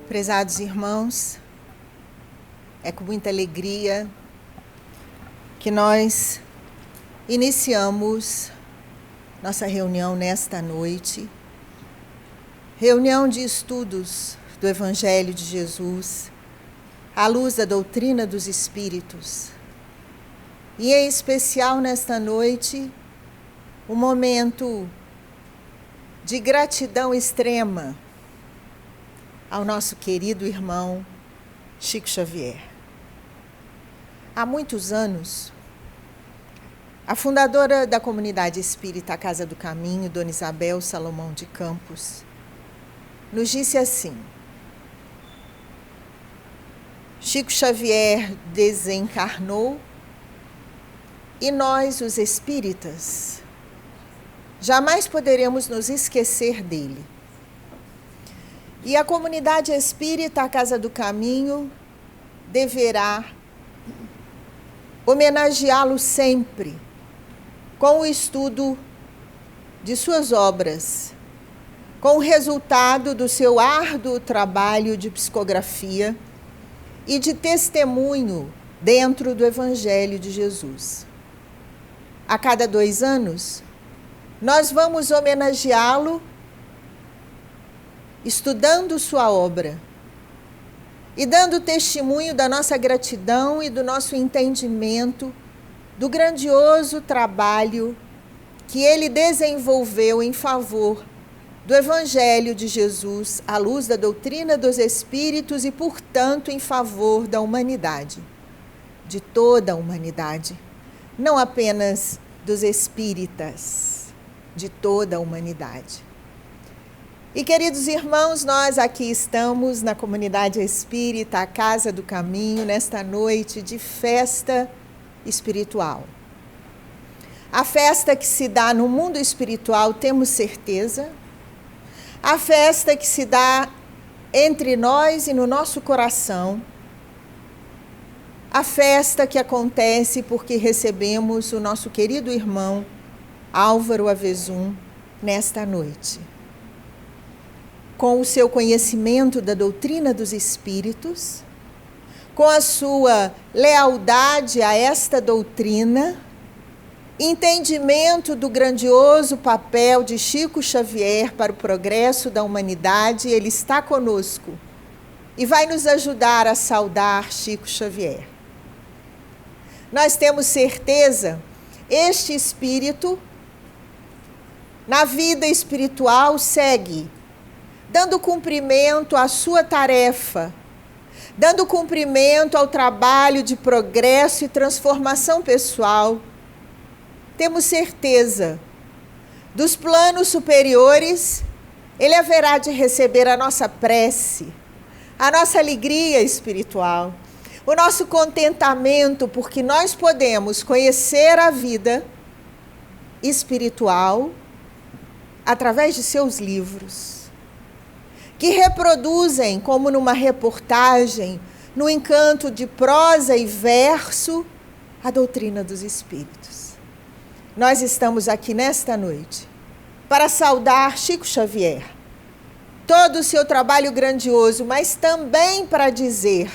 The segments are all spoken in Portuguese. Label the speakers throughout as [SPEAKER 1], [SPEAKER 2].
[SPEAKER 1] Prezados irmãos, é com muita alegria que nós iniciamos nossa reunião nesta noite, reunião de estudos do Evangelho de Jesus, à luz da doutrina dos Espíritos. E em especial nesta noite, um momento de gratidão extrema ao nosso querido irmão Chico Xavier. Há muitos anos, a fundadora da comunidade espírita Casa do Caminho, Dona Isabel Salomão de Campos, nos disse assim: Chico Xavier desencarnou e nós, os espíritas, jamais poderemos nos esquecer dele. E a comunidade espírita, a Casa do Caminho, deverá homenageá-lo sempre com o estudo de suas obras, com o resultado do seu árduo trabalho de psicografia e de testemunho dentro do Evangelho de Jesus. A cada 2 anos, nós vamos homenageá-lo estudando sua obra e dando testemunho da nossa gratidão e do nosso entendimento do grandioso trabalho que ele desenvolveu em favor do Evangelho de Jesus, à luz da doutrina dos Espíritos e, portanto, em favor da humanidade, de toda a humanidade, não apenas dos espíritas, de toda a humanidade. E, queridos irmãos, nós aqui estamos na comunidade espírita, a Casa do Caminho, nesta noite de festa espiritual. A festa que se dá no mundo espiritual, temos certeza. A festa que se dá entre nós e no nosso coração. A festa que acontece porque recebemos o nosso querido irmão Álvaro Avezum nesta noite. Com o seu conhecimento da doutrina dos Espíritos, com a sua lealdade a esta doutrina, entendimento do grandioso papel de Chico Xavier para o progresso da humanidade, ele está conosco e vai nos ajudar a saudar Chico Xavier. Nós temos certeza, este espírito, na vida espiritual, segue dando cumprimento à sua tarefa, dando cumprimento ao trabalho de progresso e transformação pessoal. Temos certeza, dos planos superiores, ele haverá de receber a nossa prece, a nossa alegria espiritual, o nosso contentamento, porque nós podemos conhecer a vida espiritual através de seus livros, que reproduzem, como numa reportagem, no encanto de prosa e verso, a doutrina dos Espíritos. Nós estamos aqui nesta noite para saudar Chico Xavier, todo o seu trabalho grandioso, mas também para dizer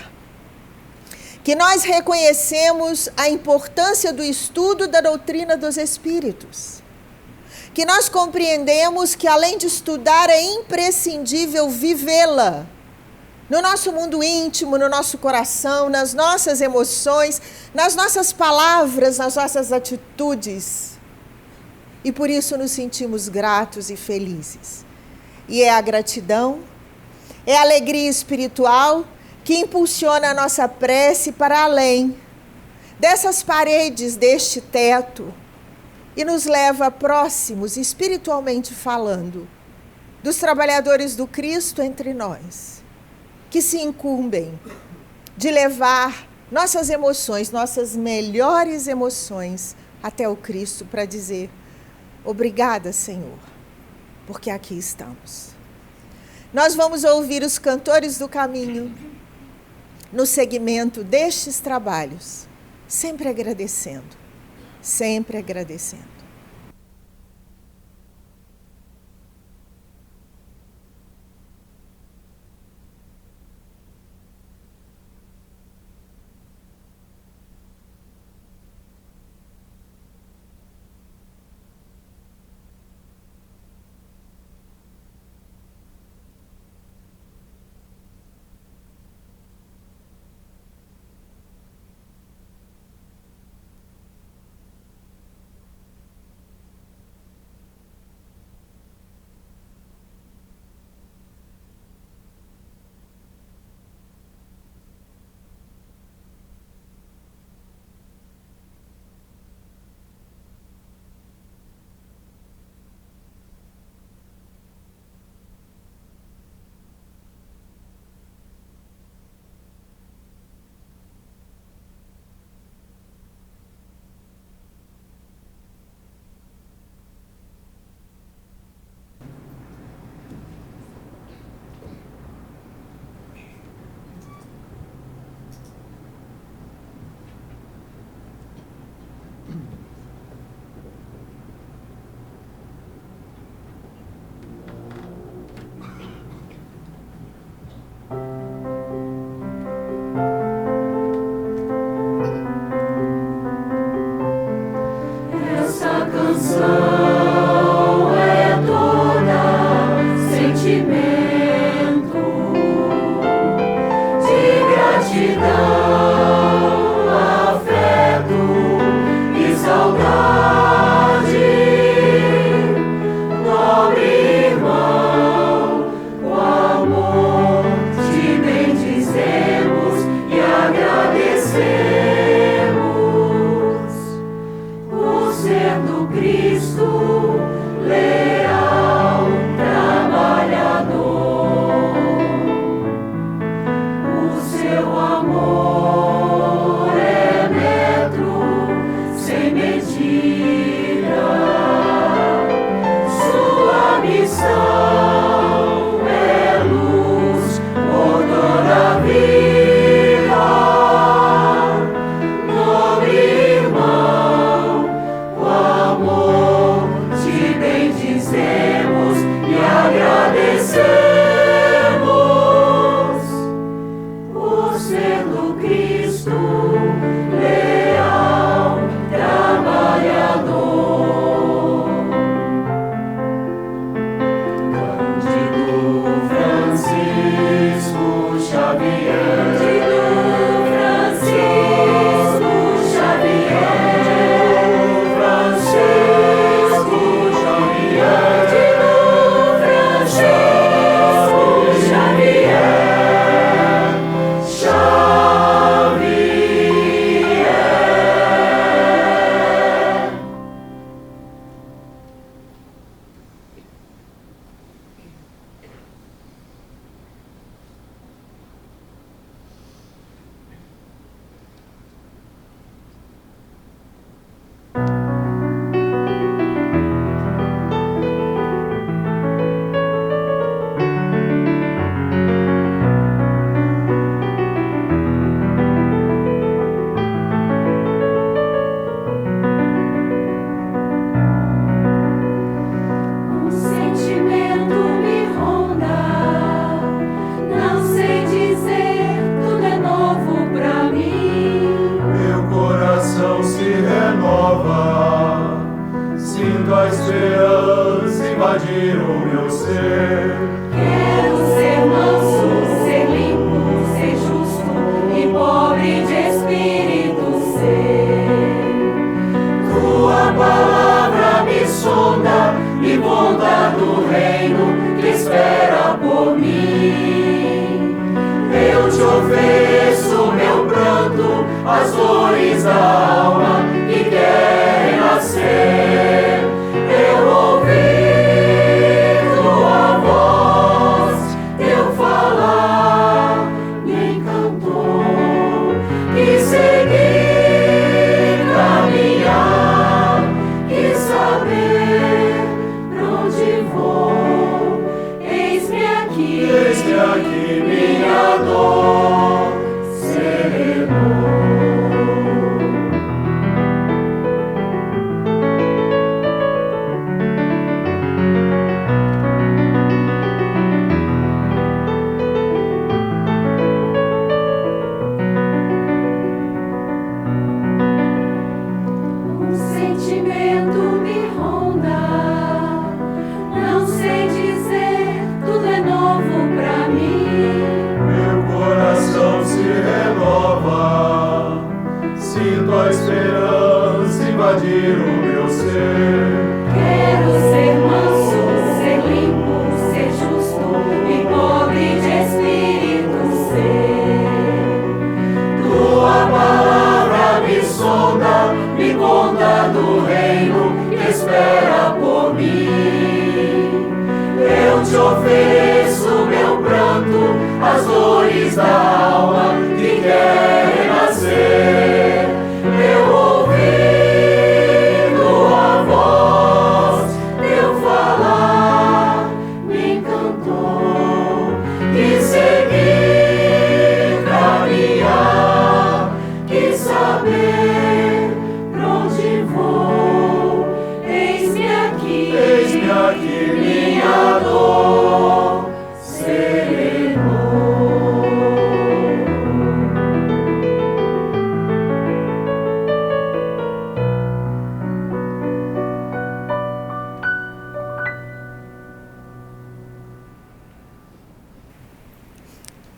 [SPEAKER 1] que nós reconhecemos a importância do estudo da doutrina dos Espíritos, que nós compreendemos que, além de estudar, é imprescindível vivê-la no nosso mundo íntimo, no nosso coração, nas nossas emoções, nas nossas palavras, nas nossas atitudes. E por isso nos sentimos gratos e felizes. E é a gratidão, é a alegria espiritual que impulsiona a nossa prece para além dessas paredes, deste teto, e nos leva próximos, espiritualmente falando, dos trabalhadores do Cristo entre nós, que se incumbem de levar nossas emoções, nossas melhores emoções, até o Cristo para dizer: obrigada, Senhor, porque aqui estamos. Nós vamos ouvir os cantores do caminho no segmento destes trabalhos, sempre agradecendo. Sempre agradecendo.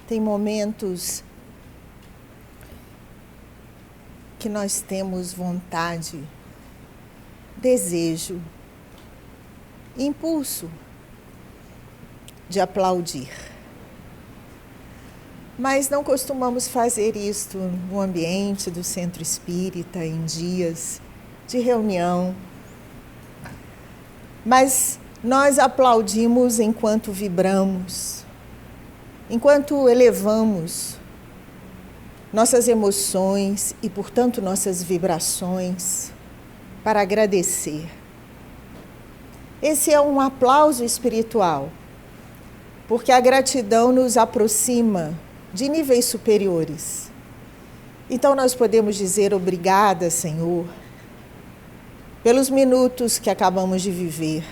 [SPEAKER 1] Tem momentos que nós temos vontade, desejo, impulso de aplaudir. Mas não costumamos fazer isto no ambiente do centro espírita, em dias de reunião. Mas nós aplaudimos enquanto vibramos, enquanto elevamos nossas emoções e, portanto, nossas vibrações para agradecer. Esse é um aplauso espiritual, porque a gratidão nos aproxima de níveis superiores. Então nós podemos dizer obrigada, Senhor, pelos minutos que acabamos de viver.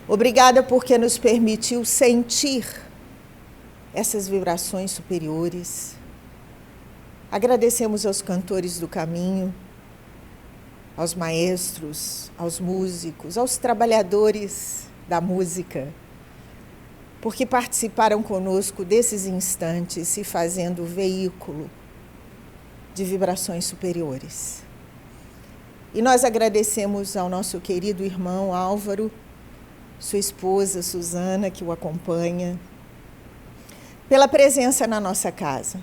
[SPEAKER 1] Obrigada porque nos permitiu sentir essas vibrações superiores. Agradecemos aos cantores do caminho, aos maestros, aos músicos, aos trabalhadores da música, porque participaram conosco desses instantes, se fazendo veículo de vibrações superiores. E nós agradecemos ao nosso querido irmão Álvaro, sua esposa Suzana, que o acompanha, pela presença na nossa casa.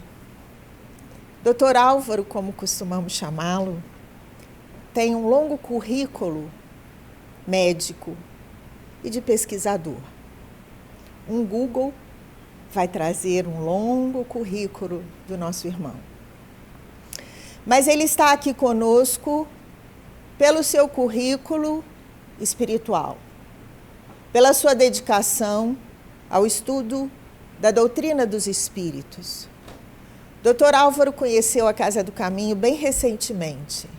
[SPEAKER 1] Dr. Álvaro, como costumamos chamá-lo, tem um longo currículo médico e de pesquisador. Um Google vai trazer um longo currículo do nosso irmão. Mas ele está aqui conosco pelo seu currículo espiritual, pela sua dedicação ao estudo da doutrina dos espíritos. Dr. Álvaro conheceu a Casa do Caminho bem recentemente.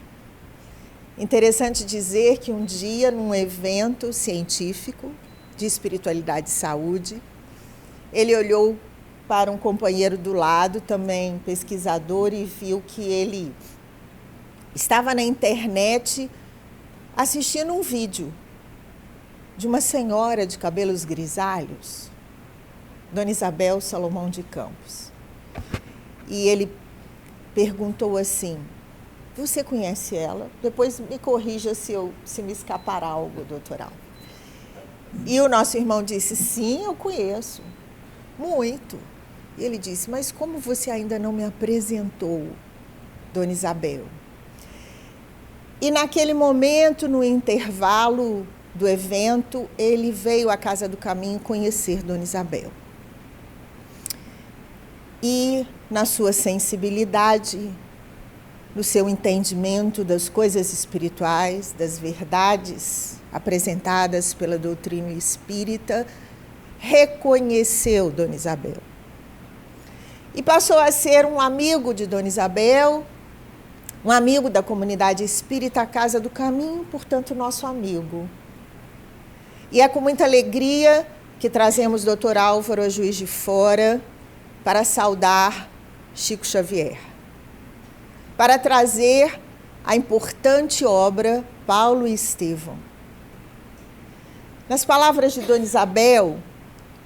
[SPEAKER 1] Interessante dizer que um dia, num evento científico de espiritualidade e saúde, ele olhou para um companheiro do lado, também pesquisador, e viu que ele estava na internet assistindo um vídeo de uma senhora de cabelos grisalhos, Dona Isabel Salomão de Campos. E ele perguntou assim: você conhece ela? Depois me corrija se me escapar algo, doutor Álvaro. E o nosso irmão disse: sim, eu conheço, muito. E ele disse: mas como você ainda não me apresentou, Dona Isabel? E naquele momento, no intervalo do evento, ele veio à Casa do Caminho conhecer Dona Isabel. E na sua sensibilidade, no seu entendimento das coisas espirituais, das verdades apresentadas pela doutrina espírita, reconheceu Dona Isabel. E passou a ser um amigo de Dona Isabel, um amigo da comunidade espírita Casa do Caminho, portanto, nosso amigo. E é com muita alegria que trazemos o Dr. Álvaro a Juiz de Fora para saudar Chico Xavier, para trazer a importante obra Paulo e Estevão. Nas palavras de Dona Isabel,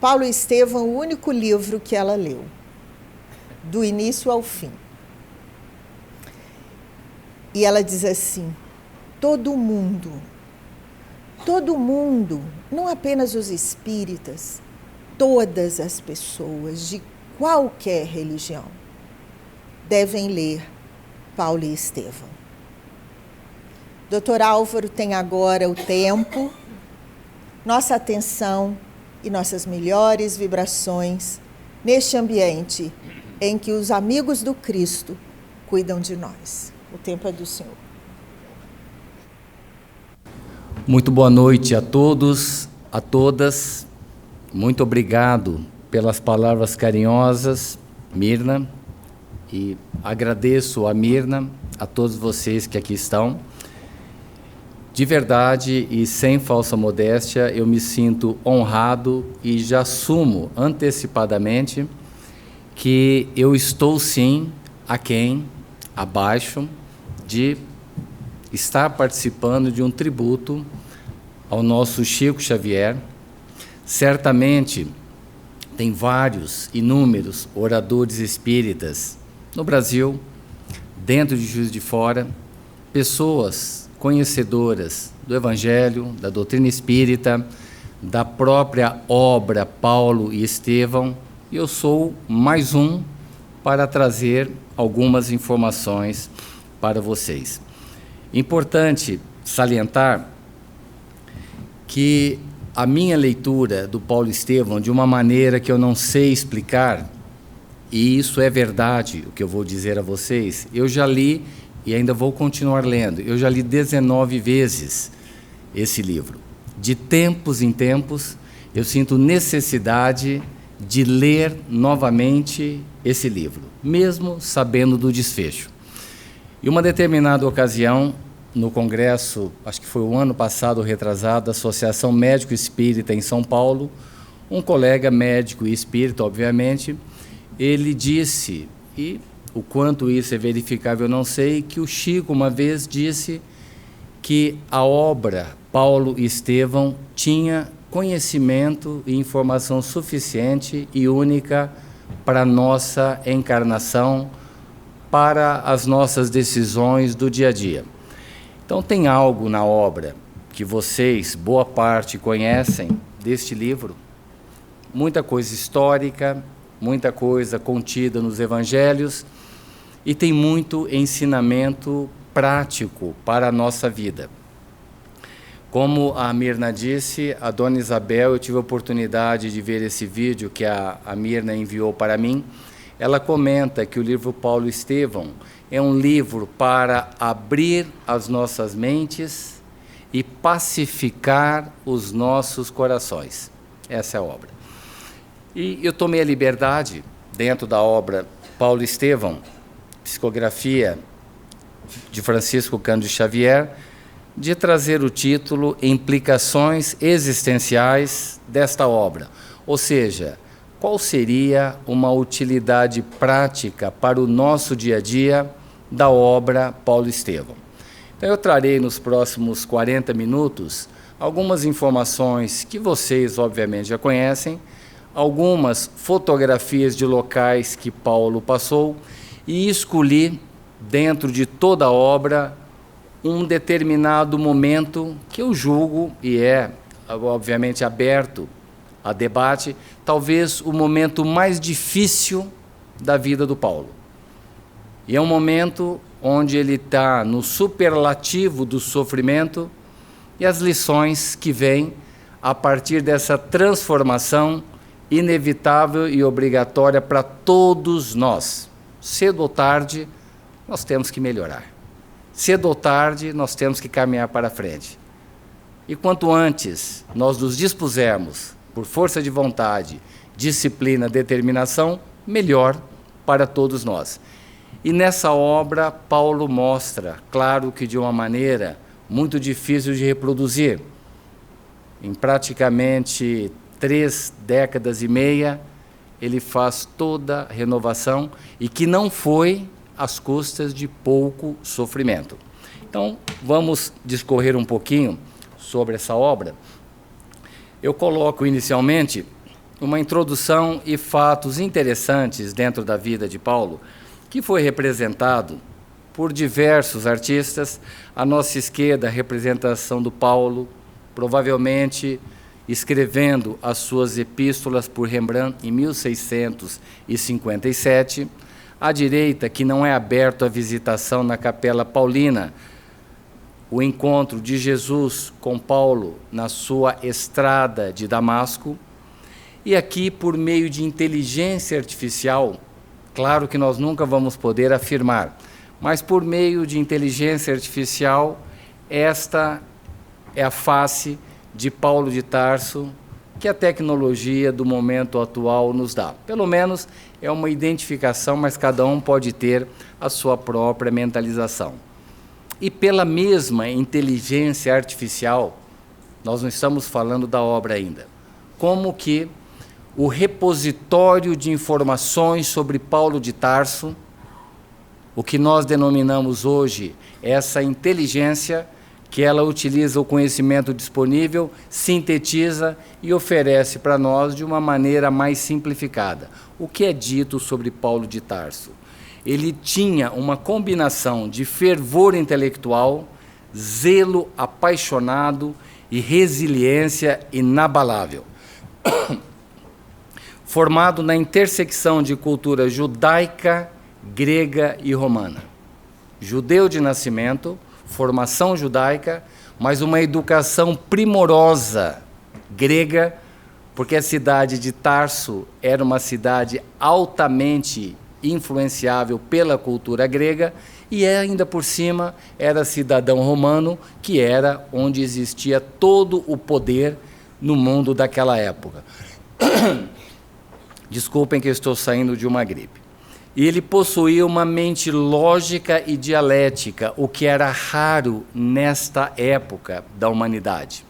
[SPEAKER 1] Paulo e Estevão é o único livro que ela leu, do início ao fim. E ela diz assim: todo mundo, não apenas os espíritas, todas as pessoas de qualquer religião devem ler Paulo e Estevão. Dr. Álvaro tem agora o tempo, nossa atenção e nossas melhores vibrações neste ambiente em que os amigos do Cristo cuidam de nós. O tempo é do Senhor.
[SPEAKER 2] Muito boa noite a todos, a todas. Muito obrigado pelas palavras carinhosas, Mirna. E agradeço a Mirna, a todos vocês que aqui estão. De verdade e sem falsa modéstia, eu me sinto honrado e já assumo antecipadamente que eu estou sim abaixo de estar participando de um tributo ao nosso Chico Xavier. Certamente tem inúmeros oradores espíritas no Brasil, dentro de Juiz de Fora, pessoas conhecedoras do Evangelho, da doutrina espírita, da própria obra Paulo e Estevão, e eu sou mais um para trazer algumas informações para vocês. Importante salientar que a minha leitura do Paulo e Estevão, de uma maneira que eu não sei explicar, e isso é verdade, o que eu vou dizer a vocês, eu já li e ainda vou continuar lendo. Eu já li 19 vezes esse livro. De tempos em tempos, eu sinto necessidade de ler novamente esse livro, mesmo sabendo do desfecho. Em uma determinada ocasião, no congresso, acho que foi o ano passado, retrasado, da Associação Médico Espírita em São Paulo, um colega médico e espírita, obviamente, ele disse, e o quanto isso é verificável eu não sei, que o Chico uma vez disse que a obra Paulo e Estevão tinha conhecimento e informação suficiente e única para a nossa encarnação, para as nossas decisões do dia a dia. Então tem algo na obra que vocês, boa parte, conhecem deste livro, muita coisa histórica, muita coisa contida nos evangelhos, e tem muito ensinamento prático para a nossa vida. Como a Mirna disse, a Dona Isabel, eu tive a oportunidade de ver esse vídeo que a Mirna enviou para mim. Ela comenta que o livro Paulo e Estevão é um livro para abrir as nossas mentes e pacificar os nossos corações. Essa é a obra. E eu tomei a liberdade, dentro da obra Paulo e Estevão, psicografia de Francisco Cândido Xavier, de trazer o título Implicações Existenciais desta obra. Ou seja, qual seria uma utilidade prática para o nosso dia a dia da obra Paulo e Estevão? Então eu trarei nos próximos 40 minutos algumas informações que vocês obviamente já conhecem, algumas fotografias de locais que Paulo passou, e escolhi, dentro de toda a obra, um determinado momento que eu julgo, e é, obviamente, aberto a debate, talvez o momento mais difícil da vida do Paulo. E é um momento onde ele está no superlativo do sofrimento e as lições que vêm a partir dessa transformação inevitável e obrigatória para todos nós. Cedo ou tarde, nós temos que melhorar. Cedo ou tarde, nós temos que caminhar para frente. E quanto antes nós nos dispusermos, por força de vontade, disciplina, determinação, melhor para todos nós. E nessa obra, Paulo mostra, claro que de uma maneira muito difícil de reproduzir, em praticamente 3 décadas e meia, ele faz toda a renovação, e que não foi às custas de pouco sofrimento. Então, vamos discorrer um pouquinho sobre essa obra. Eu coloco inicialmente uma introdução e fatos interessantes dentro da vida de Paulo, que foi representado por diversos artistas. À nossa esquerda, a representação do Paulo, provavelmente escrevendo as suas epístolas por Rembrandt em 1657. À direita, que não é aberto à visitação na Capela Paulina, o encontro de Jesus com Paulo na sua estrada de Damasco. E aqui, por meio de inteligência artificial, claro que nós nunca vamos poder afirmar, mas por meio de inteligência artificial, esta é a face de Paulo de Tarso que a tecnologia do momento atual nos dá. Pelo menos é uma identificação, mas cada um pode ter a sua própria mentalização. E pela mesma inteligência artificial, nós não estamos falando da obra ainda, como que o repositório de informações sobre Paulo de Tarso, o que nós denominamos hoje essa inteligência, que ela utiliza o conhecimento disponível, sintetiza e oferece para nós de uma maneira mais simplificada. O que é dito sobre Paulo de Tarso? ele tinha uma combinação de fervor intelectual, zelo apaixonado e resiliência inabalável. Formado na intersecção de cultura judaica, grega e romana. Judeu de nascimento, formação judaica, mas uma educação primorosa grega, porque a cidade de Tarso era uma cidade altamente influenciável pela cultura grega, e ainda por cima era cidadão romano, que era onde existia todo o poder no mundo daquela época. Desculpem que eu estou saindo de uma gripe. E ele possuía uma mente lógica e dialética, o que era raro nesta época da humanidade.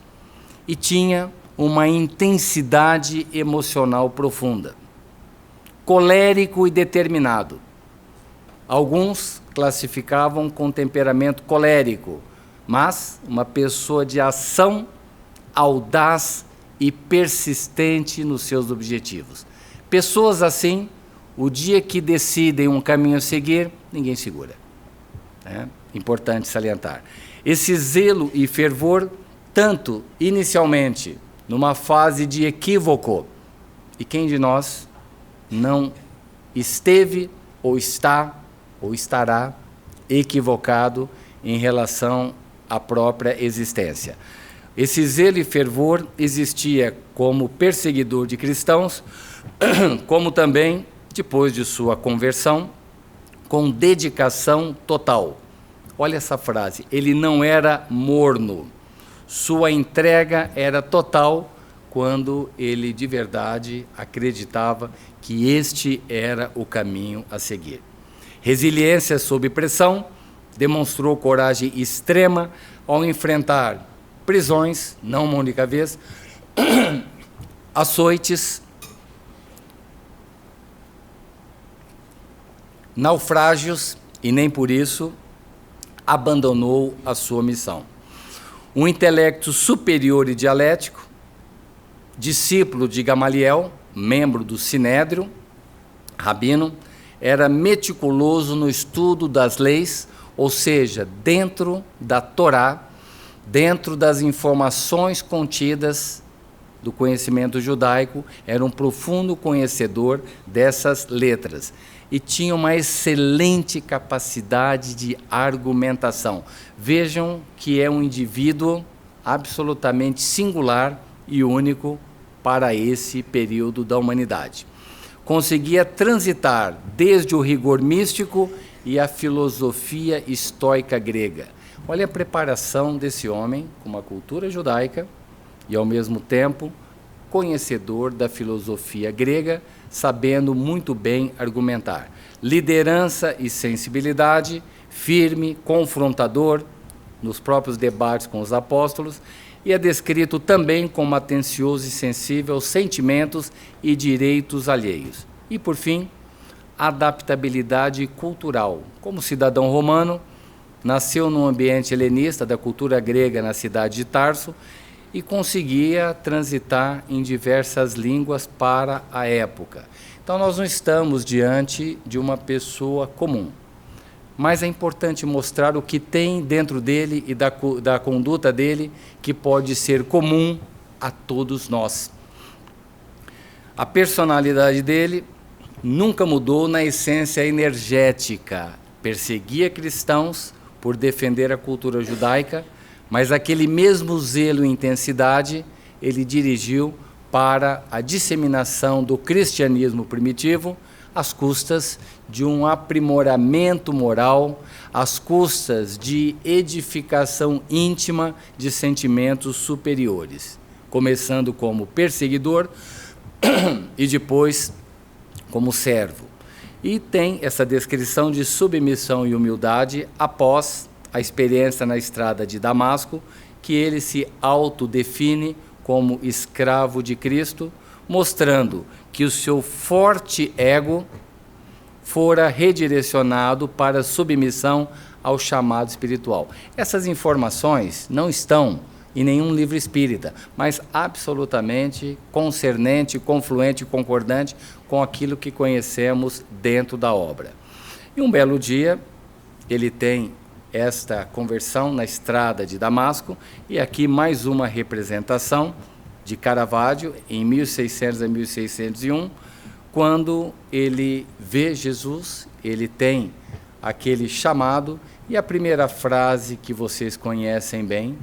[SPEAKER 2] E tinha uma intensidade emocional profunda. Colérico e determinado. Alguns classificavam com temperamento colérico, mas uma pessoa de ação, audaz e persistente nos seus objetivos. Pessoas assim, o dia que decidem um caminho a seguir, ninguém segura. É importante salientar. Esse zelo e fervor, tanto inicialmente numa fase de equívoco, e quem de nós não esteve ou está ou estará equivocado em relação à própria existência. Esse zelo e fervor existia como perseguidor de cristãos, como também, depois de sua conversão, com dedicação total. Olha essa frase, ele não era morno, sua entrega era total quando ele de verdade acreditava que este era o caminho a seguir. Resiliência sob pressão, demonstrou coragem extrema ao enfrentar prisões, não uma única vez, açoites, naufrágios, e nem por isso abandonou a sua missão. Um intelecto superior e dialético, discípulo de Gamaliel, membro do Sinédrio, rabino, era meticuloso no estudo das leis, ou seja, dentro da Torá, dentro das informações contidas do conhecimento judaico, era um profundo conhecedor dessas letras e tinha uma excelente capacidade de argumentação. Vejam que é um indivíduo absolutamente singular e único para esse período da humanidade. Conseguia transitar desde o rigor místico e a filosofia estoica grega. Olha a preparação desse homem com uma cultura judaica e, ao mesmo tempo, conhecedor da filosofia grega, sabendo muito bem argumentar. Liderança e sensibilidade, firme, confrontador nos próprios debates com os apóstolos, e é descrito também como atencioso e sensível aos sentimentos e direitos alheios. E, por fim, adaptabilidade cultural. Como cidadão romano, nasceu num ambiente helenista da cultura grega na cidade de Tarso e conseguia transitar em diversas línguas para a época. Então, nós não estamos diante de uma pessoa comum, mas é importante mostrar o que tem dentro dele e da conduta dele que pode ser comum a todos nós. A personalidade dele nunca mudou na essência energética. Perseguia cristãos por defender a cultura judaica, mas aquele mesmo zelo e intensidade ele dirigiu para a disseminação do cristianismo primitivo, às custas de um aprimoramento moral, às custas de edificação íntima de sentimentos superiores, começando como perseguidor e depois como servo. E tem essa descrição de submissão e humildade após a experiência na estrada de Damasco, que ele se autodefine como escravo de Cristo, mostrando que o seu forte ego fora redirecionado para a submissão ao chamado espiritual. Essas informações não estão em nenhum livro espírita, mas absolutamente concernente, confluente e concordante com aquilo que conhecemos dentro da obra. E um belo dia, ele tem esta conversão na estrada de Damasco, e aqui mais uma representação de Caravaggio, em 1600 a 1601, quando ele vê Jesus, ele tem aquele chamado, e a primeira frase que vocês conhecem bem,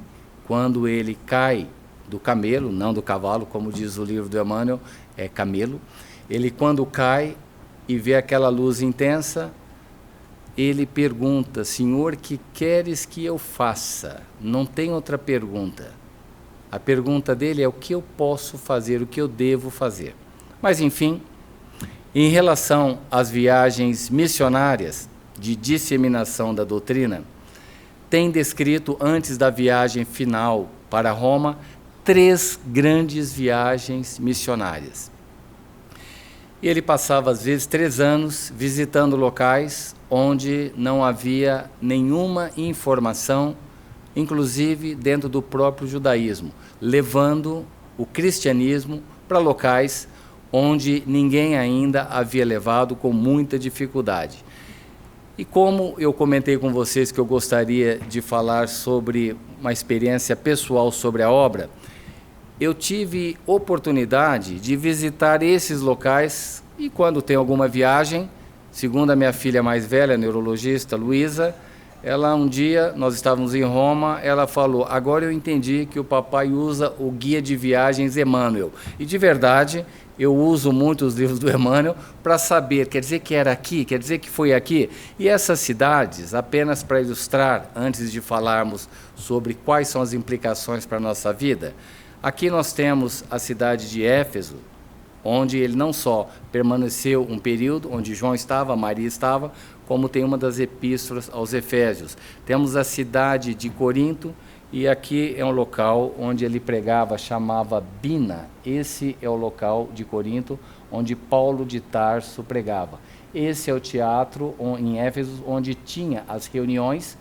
[SPEAKER 2] quando ele cai do camelo, não do cavalo, como diz o livro do Emmanuel, é camelo, ele quando cai e vê aquela luz intensa, ele pergunta: Senhor, que queres que eu faça? Não tem outra pergunta. A pergunta dele é o que eu posso fazer, o que eu devo fazer. Mas, enfim, em relação às viagens missionárias de disseminação da doutrina, tem descrito, antes da viagem final para Roma, 3 grandes viagens missionárias. E ele passava, às vezes, 3 anos visitando locais onde não havia nenhuma informação, inclusive dentro do próprio judaísmo, levando o cristianismo para locais onde ninguém ainda havia levado, com muita dificuldade. E como eu comentei com vocês que eu gostaria de falar sobre uma experiência pessoal sobre a obra, eu tive oportunidade de visitar esses locais, e quando tem alguma viagem, segundo a minha filha mais velha, a neurologista Luísa, ela um dia, nós estávamos em Roma, ela falou: agora eu entendi que o papai usa o guia de viagens Emmanuel. E de verdade, eu uso muito os livros do Emmanuel para saber, quer dizer que era aqui, quer dizer que foi aqui. E essas cidades, apenas para ilustrar, antes de falarmos sobre quais são as implicações para a nossa vida, aqui nós temos a cidade de Éfeso, onde ele não só permaneceu um período, onde João estava, Maria estava, como tem uma das epístolas aos Efésios. Temos a cidade de Corinto, e aqui é um local onde ele pregava, chamava Bina. Esse é o local de Corinto, onde Paulo de Tarso pregava. Esse é o teatro em Éfeso, onde tinha as reuniões,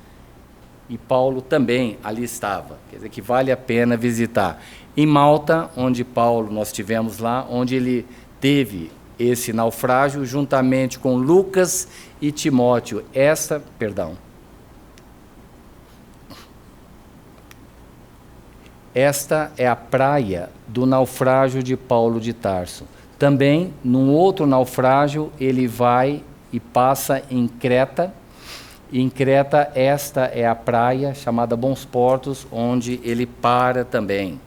[SPEAKER 2] e Paulo também ali estava. Quer dizer que vale a pena visitar. Em Malta, onde Paulo, nós estivemos lá, onde ele teve esse naufrágio, juntamente com Lucas e Timóteo. Esta é a praia do naufrágio de Paulo de Tarso. Também, num outro naufrágio, ele vai e passa em Creta. E em Creta, esta é a praia chamada Bons Portos, onde ele para também.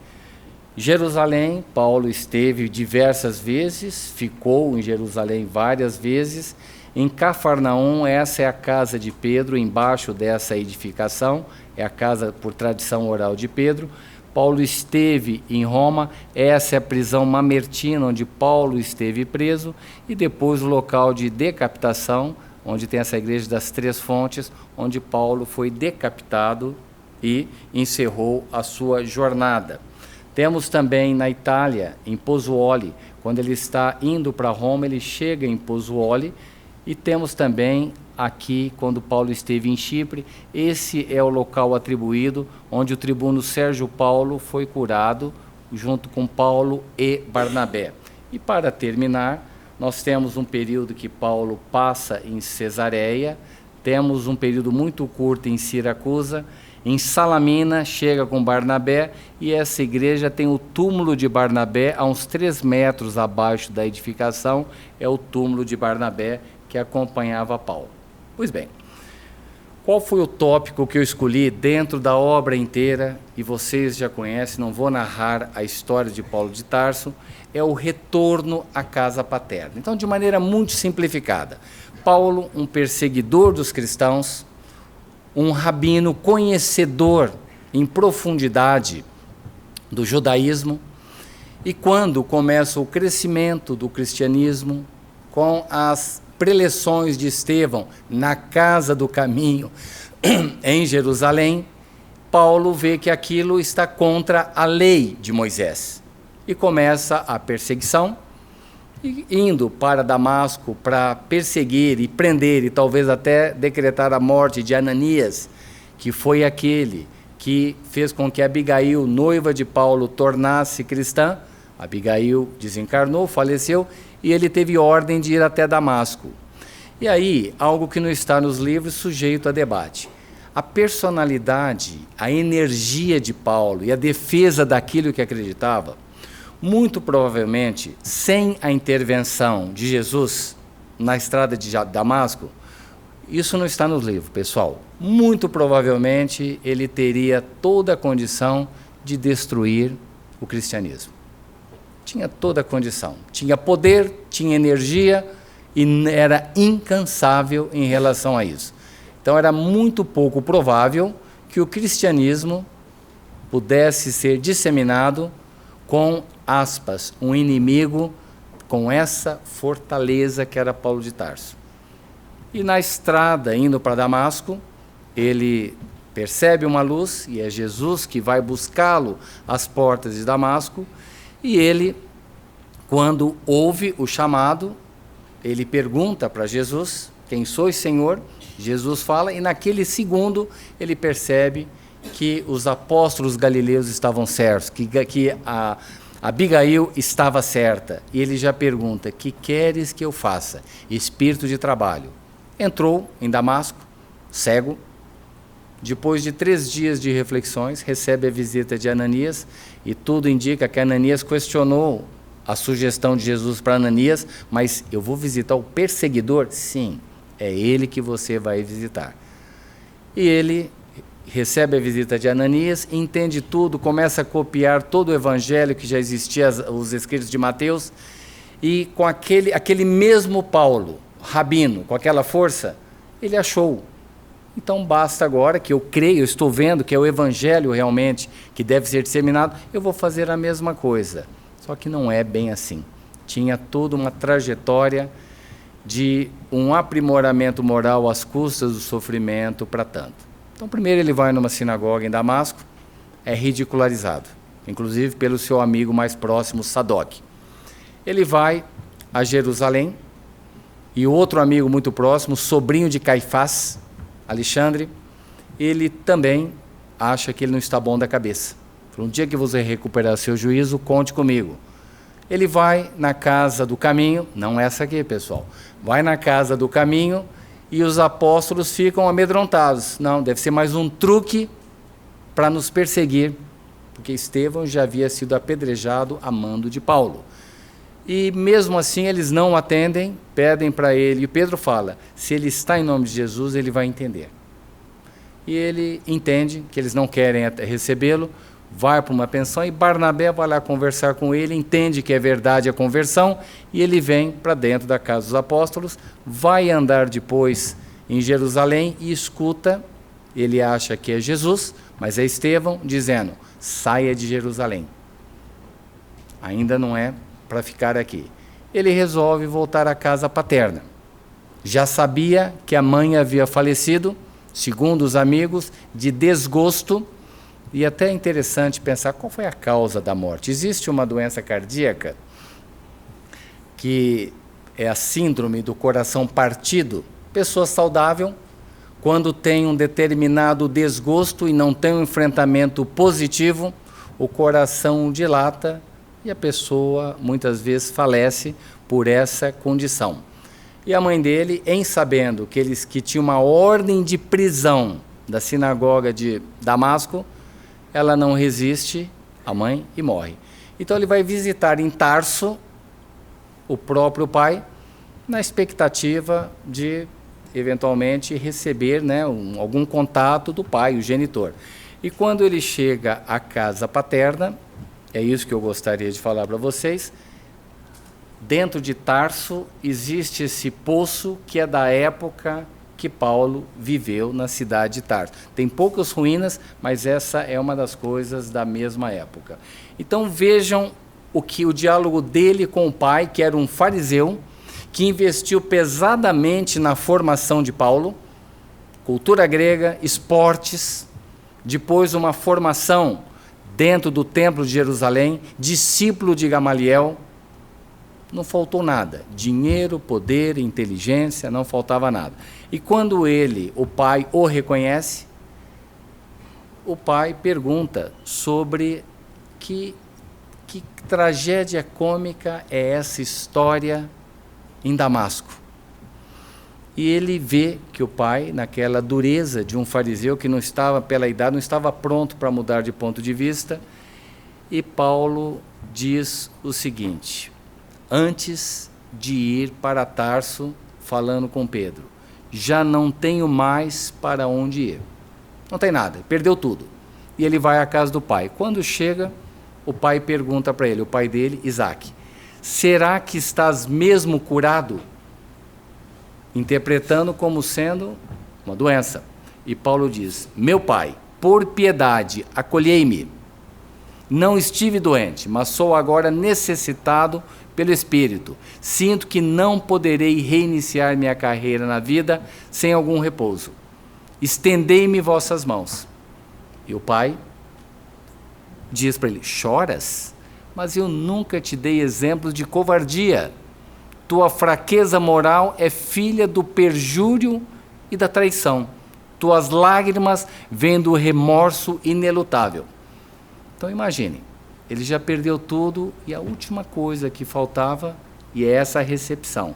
[SPEAKER 2] Jerusalém, Paulo esteve diversas vezes, ficou em Jerusalém várias vezes. Em Cafarnaum, essa é a casa de Pedro, embaixo dessa edificação, é a casa por tradição oral de Pedro. Paulo esteve em Roma, essa é a prisão mamertina, onde Paulo esteve preso, e depois o local de decapitação, onde tem essa igreja das 3 fontes, onde Paulo foi decapitado e encerrou a sua jornada. Temos também na Itália, em Pozzuoli, quando ele está indo para Roma, ele chega em Pozzuoli, e temos também aqui, quando Paulo esteve em Chipre, esse é o local atribuído onde o tribuno Sérgio Paulo foi curado, junto com Paulo e Barnabé. E para terminar, nós temos um período que Paulo passa em Cesareia, temos um período muito curto em Siracusa, em Salamina chega com Barnabé, e essa igreja tem o túmulo de Barnabé, a uns 3 metros abaixo da edificação, é o túmulo de Barnabé que acompanhava Paulo. Pois bem, qual foi o tópico que eu escolhi dentro da obra inteira, e vocês já conhecem, não vou narrar a história de Paulo de Tarso, é o retorno à casa paterna. Então, de maneira muito simplificada, Paulo, um perseguidor dos cristãos, um rabino conhecedor em profundidade do judaísmo, e quando começa o crescimento do cristianismo, com as preleções de Estevão na Casa do Caminho, em Jerusalém, Paulo vê que aquilo está contra a lei de Moisés, e começa a perseguição, indo para Damasco para perseguir e prender e talvez até decretar a morte de Ananias, que foi aquele que fez com que Abigail, noiva de Paulo, tornasse cristã. Abigail desencarnou, faleceu, e ele teve ordem de ir até Damasco. E aí, algo que não está nos livros, sujeito a debate. A personalidade, a energia de Paulo e a defesa daquilo que acreditava, muito provavelmente, sem a intervenção de Jesus na estrada de Damasco, isso não está nos livros, pessoal. Muito provavelmente ele teria toda a condição de destruir o cristianismo. Tinha toda a condição. Tinha poder, tinha energia e era incansável em relação a isso. Então era muito pouco provável que o cristianismo pudesse ser disseminado com, aspas, um inimigo com essa fortaleza que era Paulo de Tarso. E na estrada, indo para Damasco, ele percebe uma luz, e é Jesus que vai buscá-lo às portas de Damasco, e ele, quando ouve o chamado, ele pergunta para Jesus, quem sois, Senhor? Jesus fala, e naquele segundo ele percebe que os apóstolos galileus estavam certos, que a Abigail estava certa, e ele já pergunta, que queres que eu faça? Espírito de trabalho. Entrou em Damasco, cego. Depois de 3 dias de reflexões, recebe a visita de Ananias, e tudo indica que Ananias questionou a sugestão de Jesus para Ananias, mas eu vou visitar o perseguidor? Sim, é ele que você vai visitar. E ele recebe a visita de Ananias, entende tudo, começa a copiar todo o evangelho que já existia, os escritos de Mateus, e com aquele mesmo Paulo, rabino, com aquela força, ele achou. Então basta agora que eu creio, eu estou vendo que é o evangelho realmente que deve ser disseminado, eu vou fazer a mesma coisa. Só que não é bem assim. Tinha toda uma trajetória de um aprimoramento moral às custas do sofrimento para tanto. Então primeiro ele vai numa sinagoga em Damasco, é ridicularizado, inclusive pelo seu amigo mais próximo, Sadoc. Ele vai a Jerusalém, e outro amigo muito próximo, sobrinho de Caifás, Alexandre, ele também acha que ele não está bom da cabeça. Um dia que você recuperar seu juízo, conte comigo. Ele vai na casa do caminho, não essa aqui, pessoal, vai na casa do caminho e os apóstolos ficam amedrontados. Não, deve ser mais um truque para nos perseguir, porque Estevão já havia sido apedrejado a mando de Paulo. E mesmo assim eles não atendem, pedem para ele, e Pedro fala, se ele está em nome de Jesus, ele vai entender. E ele entende que eles não querem recebê-lo, vai para uma pensão, e Barnabé vai lá conversar com ele, entende que é verdade a conversão, e ele vem para dentro da casa dos apóstolos, vai andar depois em Jerusalém e escuta, ele acha que é Jesus, mas é Estevão, dizendo, saia de Jerusalém. Ainda não é para ficar aqui. Ele resolve voltar à casa paterna. Já sabia que a mãe havia falecido, segundo os amigos, de desgosto, e até é interessante pensar qual foi a causa da morte. Existe uma doença cardíaca, que é a síndrome do coração partido. Pessoa saudável, quando tem um determinado desgosto e não tem um enfrentamento positivo, o coração dilata, e a pessoa, muitas vezes, falece por essa condição. E a mãe dele, em sabendo que tinha uma ordem de prisão da sinagoga de Damasco, ela não resiste, a mãe, e morre. Então ele vai visitar em Tarso o próprio pai, na expectativa de, eventualmente, receber algum contato do pai, o genitor. E quando ele chega à casa paterna, é isso que eu gostaria de falar para vocês. Dentro de Tarso existe esse poço que é da época que Paulo viveu na cidade de Tarso. Tem poucas ruínas, mas essa é uma das coisas da mesma época. Então vejam o diálogo dele com o pai, que era um fariseu, que investiu pesadamente na formação de Paulo, cultura grega, esportes, depois uma formação dentro do templo de Jerusalém, discípulo de Gamaliel, não faltou nada. Dinheiro, poder, inteligência, não faltava nada. E quando o pai, o reconhece, o pai pergunta sobre que tragédia cômica é essa história em Damasco. E ele vê que o pai, naquela dureza de um fariseu que não estava, pela idade, não estava pronto para mudar de ponto de vista. E Paulo diz o seguinte, antes de ir para Tarso, falando com Pedro, já não tenho mais para onde ir. Não tem nada, perdeu tudo. E ele vai à casa do pai. Quando chega, o pai pergunta para ele, o pai dele, Isaac, será que estás mesmo curado? Interpretando como sendo uma doença. E Paulo diz, meu pai, por piedade, acolhei-me. Não estive doente, mas sou agora necessitado pelo Espírito. Sinto que não poderei reiniciar minha carreira na vida sem algum repouso. Estendei-me vossas mãos. E o pai diz para ele, choras? Mas eu nunca te dei exemplos de covardia. Tua fraqueza moral é filha do perjúrio e da traição. Tuas lágrimas vêm do remorso inelutável. Então imagine, ele já perdeu tudo e a última coisa que faltava, e é essa recepção.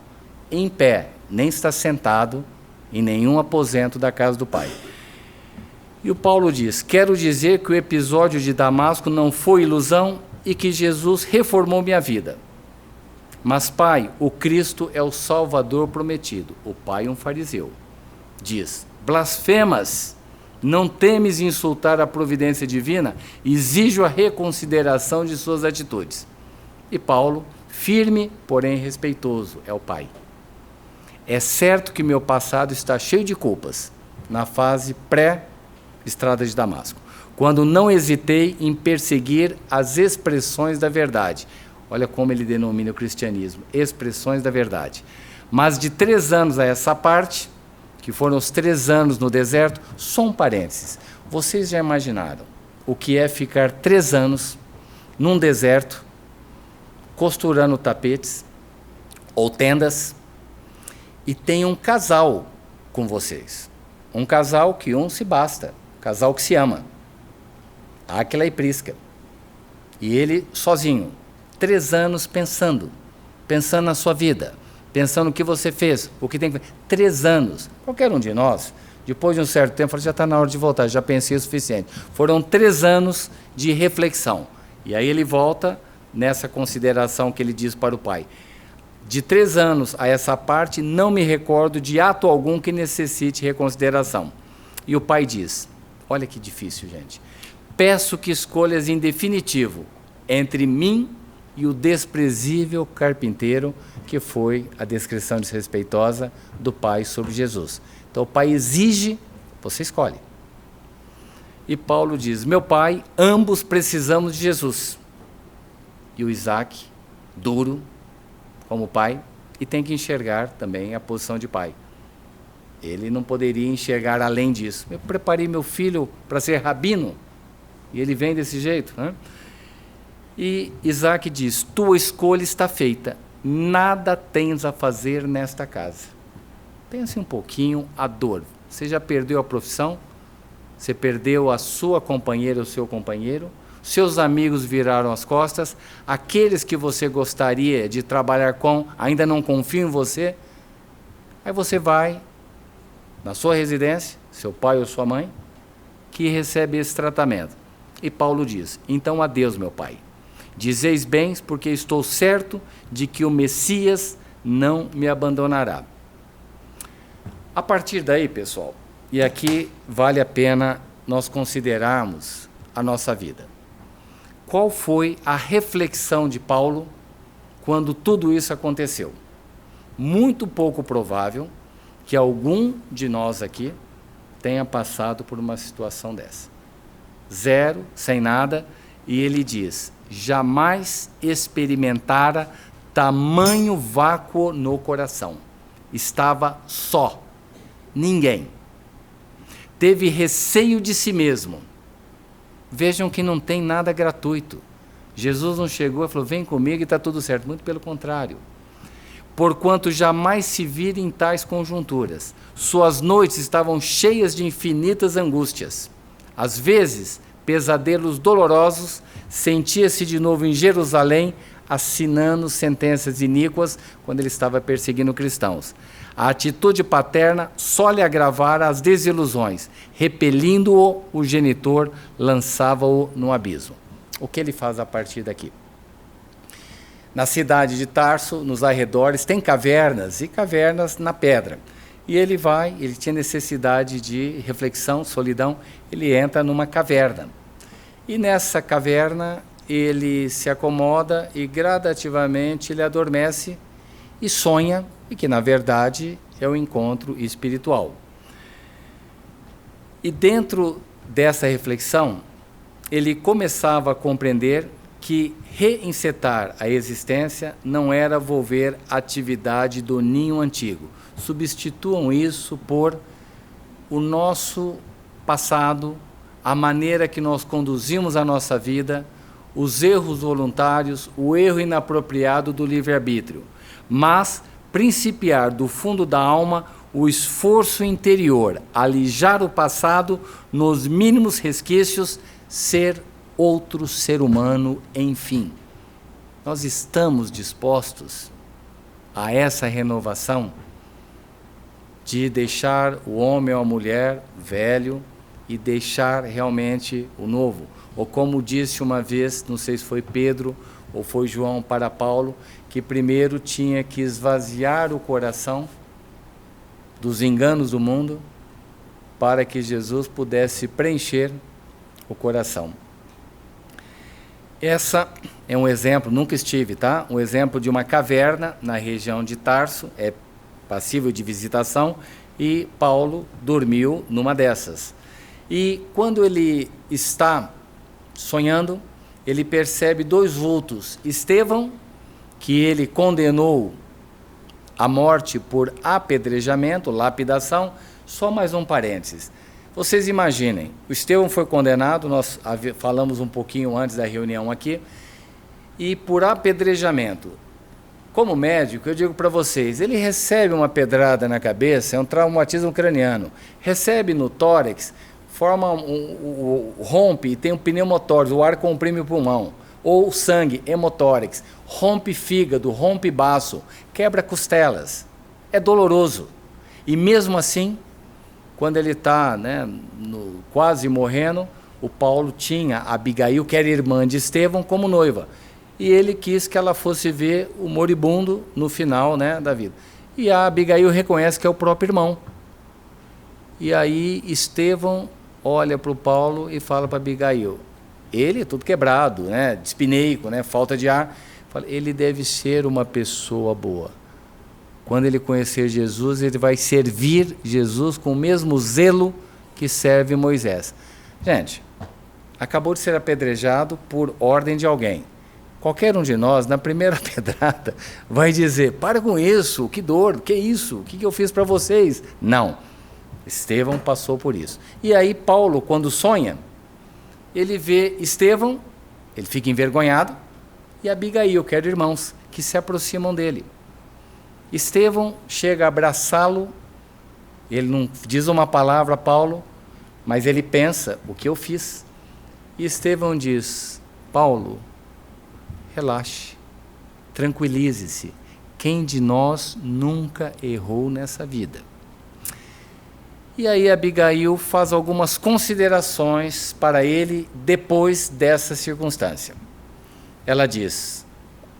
[SPEAKER 2] Em pé, nem está sentado em nenhum aposento da casa do pai. E o Paulo diz, quero dizer que o episódio de Damasco não foi ilusão e que Jesus reformou minha vida. Mas, pai, o Cristo é o Salvador prometido. O pai, um fariseu, diz, blasfemas, não temes insultar a providência divina? Exijo a reconsideração de suas atitudes. E Paulo, firme, porém respeitoso, é o pai. É certo que meu passado está cheio de culpas, na fase pré-estrada de Damasco, quando não hesitei em perseguir as expressões da verdade. Olha como ele denomina o cristianismo, expressões da verdade. Mas de 3 anos a essa parte, que foram os 3 anos no deserto, só um parênteses. Vocês já imaginaram o que é ficar 3 anos num deserto, costurando tapetes ou tendas, e tem um casal com vocês. Um casal que um se basta, um casal que se ama. Áquila e Prisca. E ele sozinho. 3 anos pensando na sua vida, pensando o que você fez, o que tem que fazer. 3 anos. Qualquer um de nós, depois de um certo tempo, fala, já está na hora de voltar, já pensei o suficiente. Foram 3 anos de reflexão. E aí ele volta nessa consideração que ele diz para o pai. De 3 anos a essa parte, não me recordo de ato algum que necessite reconsideração. E o pai diz, olha que difícil, gente. Peço que escolhas em definitivo entre mim e o desprezível carpinteiro, que foi a descrição desrespeitosa do pai sobre Jesus. Então o pai exige, você escolhe. E Paulo diz, meu pai, ambos precisamos de Jesus. E o Isaac, duro, como pai, e tem que enxergar também a posição de pai. Ele não poderia enxergar além disso. Eu preparei meu filho para ser rabino, e ele vem desse jeito, né? E Isaac diz, tua escolha está feita, nada tens a fazer nesta casa. Pense um pouquinho a dor. Você já perdeu a profissão? Você perdeu a sua companheira, o seu companheiro? Seus amigos viraram as costas? Aqueles que você gostaria de trabalhar com ainda não confiam em você? Aí você vai na sua residência, seu pai ou sua mãe, que recebe esse tratamento. E Paulo diz, então adeus, meu pai. Dizeis bem, porque estou certo de que o Messias não me abandonará. A partir daí, pessoal, e aqui vale a pena nós considerarmos a nossa vida. Qual foi a reflexão de Paulo quando tudo isso aconteceu? Muito pouco provável que algum de nós aqui tenha passado por uma situação dessa. 0, sem nada, e ele diz, jamais experimentara tamanho vácuo no coração. Estava só, ninguém. Teve receio de si mesmo. Vejam que não tem nada gratuito. Jesus não chegou e falou, vem comigo e está tudo certo. Muito pelo contrário. Porquanto jamais se vira em tais conjunturas. Suas noites estavam cheias de infinitas angústias. Às vezes, pesadelos dolorosos, sentia-se de novo em Jerusalém, assinando sentenças iníquas quando ele estava perseguindo cristãos. A atitude paterna só lhe agravara as desilusões. Repelindo-o, o genitor lançava-o no abismo. O que ele faz a partir daqui? Na cidade de Tarso, nos arredores, tem cavernas, e cavernas na pedra. E ele tinha necessidade de reflexão, solidão, ele entra numa caverna. E nessa caverna ele se acomoda e gradativamente ele adormece e sonha, e que na verdade é o encontro espiritual. E dentro dessa reflexão, ele começava a compreender que reencetar a existência não era volver à atividade do ninho antigo. Substituam isso por o nosso passado, a maneira que nós conduzimos a nossa vida, os erros voluntários, o erro inapropriado do livre-arbítrio. Mas principiar do fundo da alma o esforço interior, alijar o passado nos mínimos resquícios, ser outro ser humano, enfim. Nós estamos dispostos a essa renovação de deixar o homem ou a mulher velho e deixar realmente o novo. Ou como disse uma vez, não sei se foi Pedro ou foi João para Paulo, que primeiro tinha que esvaziar o coração dos enganos do mundo para que Jesus pudesse preencher o coração. Essa é um exemplo, nunca estive, tá? Um exemplo de uma caverna na região de Tarso, é passível de visitação, e Paulo dormiu numa dessas. E quando ele está sonhando, ele percebe dois vultos. Estevão, que ele condenou à morte por apedrejamento, lapidação. Só mais um parênteses. Vocês imaginem, o Estevão foi condenado, nós falamos um pouquinho antes da reunião aqui, e por apedrejamento. Como médico, eu digo para vocês, ele recebe uma pedrada na cabeça, é um traumatismo craniano, recebe no tórax, rompe e tem um pneumotórax, o ar comprime o pulmão, ou sangue, hemotórax, rompe fígado, rompe baço, quebra costelas, é doloroso. E mesmo assim, quando ele está quase morrendo, o Paulo tinha a Abigail, que era irmã de Estevão, como noiva. E ele quis que ela fosse ver o moribundo no final da vida. E a Abigail reconhece que é o próprio irmão. E aí Estevão olha para o Paulo e fala para Abigail, ele é tudo quebrado, dispineico, falta de ar, fala, ele deve ser uma pessoa boa. Quando ele conhecer Jesus, ele vai servir Jesus com o mesmo zelo que serve Moisés. Gente, acabou de ser apedrejado por ordem de alguém. Qualquer um de nós, na primeira pedrada, vai dizer, para com isso, que dor, que isso, o que eu fiz para vocês? Não, Estevão passou por isso. E aí Paulo, quando sonha, ele vê Estevão, ele fica envergonhado, e Abigail, que eram irmãos, que se aproximam dele. Estevão chega a abraçá-lo, ele não diz uma palavra a Paulo, mas ele pensa, o que eu fiz? E Estevão diz, Paulo, relaxe, tranquilize-se, quem de nós nunca errou nessa vida? E aí Abigail faz algumas considerações para ele depois dessa circunstância. Ela diz,